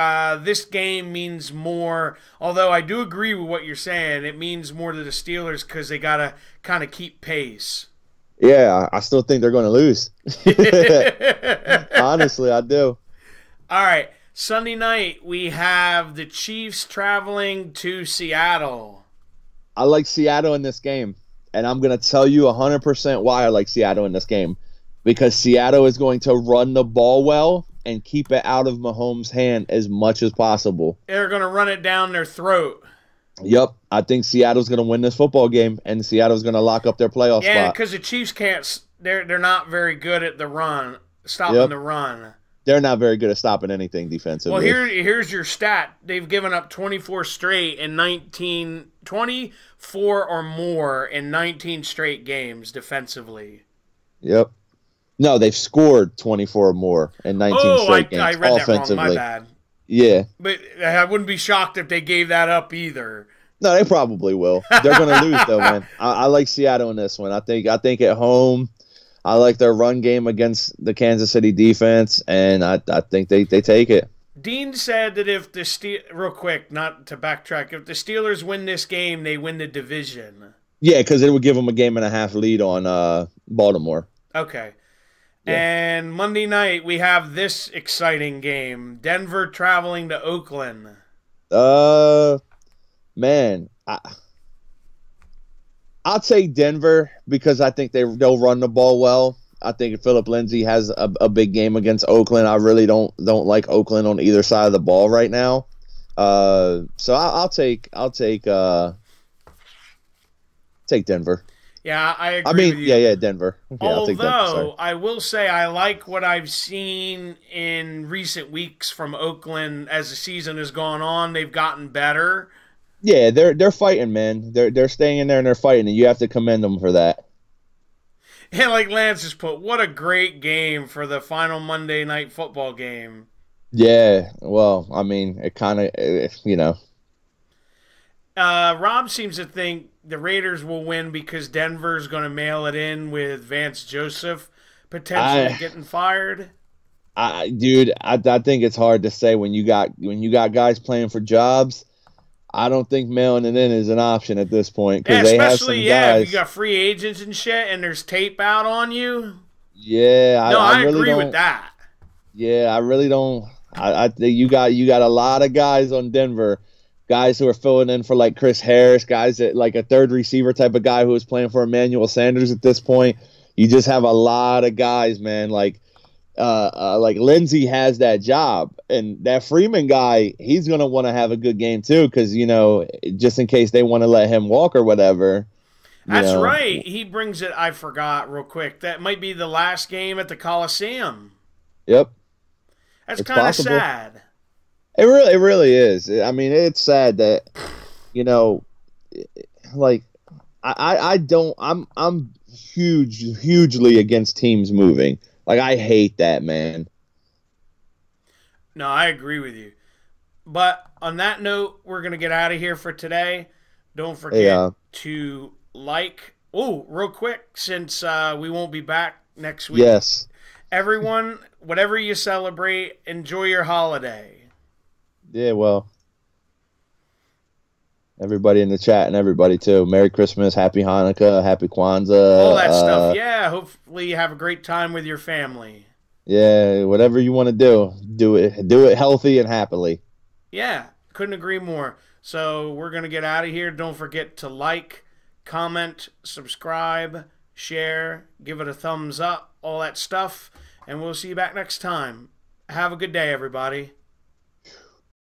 [SPEAKER 1] this game means more. Although I do agree with what you're saying, it means more to the Steelers because they gotta kind of keep pace.
[SPEAKER 2] yeah, I still think they're going to lose. Honestly, I do.
[SPEAKER 1] All right, Sunday night we have the Chiefs traveling to Seattle.
[SPEAKER 2] I like Seattle in this game, and I'm going to tell you 100% why I like Seattle in this game. Because Seattle is going to run the ball well and keep it out of Mahomes' hand as much as possible.
[SPEAKER 1] They're gonna run it down their throat.
[SPEAKER 2] Yep, I think Seattle's going to win this football game, and Seattle's going to lock up their playoff
[SPEAKER 1] Yeah,
[SPEAKER 2] spot.
[SPEAKER 1] because the Chiefs can't. They're not very good at the run, stopping
[SPEAKER 2] Yep,
[SPEAKER 1] the run.
[SPEAKER 2] they're not very good at stopping anything
[SPEAKER 1] Well,
[SPEAKER 2] defensively.
[SPEAKER 1] here's your stat. They've given up 24 straight in 24 or more in 19 straight games defensively.
[SPEAKER 2] Yep. No, they've scored 24 or more in 19
[SPEAKER 1] Oh, I
[SPEAKER 2] straight games
[SPEAKER 1] read that wrong. My
[SPEAKER 2] offensively.
[SPEAKER 1] bad.
[SPEAKER 2] Yeah.
[SPEAKER 1] But I wouldn't be shocked if they gave that up either.
[SPEAKER 2] No, they probably will. They're going to lose though, man. I like Seattle in this one. I think at home, I like their run game against the Kansas City defense, and I think they take it.
[SPEAKER 1] Dean said that if real quick, not to backtrack, if the Steelers win this game, they win the division.
[SPEAKER 2] Yeah, because it would give them a game and a half lead on Baltimore.
[SPEAKER 1] Okay.
[SPEAKER 2] Yeah.
[SPEAKER 1] And Monday night we have this exciting game: Denver traveling to Oakland.
[SPEAKER 2] Man, I'll take Denver because I think they'll run the ball well. I think Philip Lindsay has a big game against Oakland. I really don't like Oakland on either side of the ball right now. So take Denver.
[SPEAKER 1] Yeah, I agree
[SPEAKER 2] I mean,
[SPEAKER 1] with you.
[SPEAKER 2] yeah, Denver. Yeah, I'll take Denver. Sorry.
[SPEAKER 1] Although I will say I like what I've seen in recent weeks from Oakland as the season has gone on. They've gotten better.
[SPEAKER 2] Yeah, they're fighting, man. They're staying in there and they're fighting, and you have to commend them for that.
[SPEAKER 1] And like Lance just put, what a great game for the final Monday night football game.
[SPEAKER 2] Yeah, well, I mean, it kind of,
[SPEAKER 1] Rob seems to think the Raiders will win because Denver's going to mail it in with Vance Joseph potentially getting fired.
[SPEAKER 2] Dude, I think it's hard to say when you got guys playing for jobs. I don't think mailing it in is an option at this point because they have some guys.
[SPEAKER 1] If you got free agents and shit, and there's tape out on you.
[SPEAKER 2] Yeah,
[SPEAKER 1] I
[SPEAKER 2] really
[SPEAKER 1] agree
[SPEAKER 2] don't,
[SPEAKER 1] with that.
[SPEAKER 2] Yeah, I really don't. I think you got a lot of guys on Denver, guys who are filling in for like Chris Harris, guys that like a third receiver type of guy who was playing for Emmanuel Sanders at this point. You just have a lot of guys, man. Like Lindsey has that job, and that Freeman guy, he's gonna want to have a good game too, because just in case they want to let him walk or whatever.
[SPEAKER 1] That's right. He brings it. I forgot real quick. That might be the last game at the Coliseum.
[SPEAKER 2] Yep.
[SPEAKER 1] That's kind of sad.
[SPEAKER 2] It really is. I mean, it's sad that like I'm hugely against teams moving. Like, I hate that, man.
[SPEAKER 1] No, I agree with you. But on that note, we're going to get out of here for today. Don't forget to like. Oh, real quick, since we won't be back next week.
[SPEAKER 2] Yes.
[SPEAKER 1] Everyone, whatever you celebrate, enjoy your holiday.
[SPEAKER 2] Yeah, well, everybody in the chat and everybody, too. Merry Christmas, Happy Hanukkah, Happy Kwanzaa.
[SPEAKER 1] All that stuff. Yeah, hopefully you have a great time with your family.
[SPEAKER 2] Yeah, whatever you want to do it healthy and happily.
[SPEAKER 1] Yeah, couldn't agree more. So we're going to get out of here. Don't forget to like, comment, subscribe, share, give it a thumbs up, all that stuff. And we'll see you back next time. Have a good day, everybody.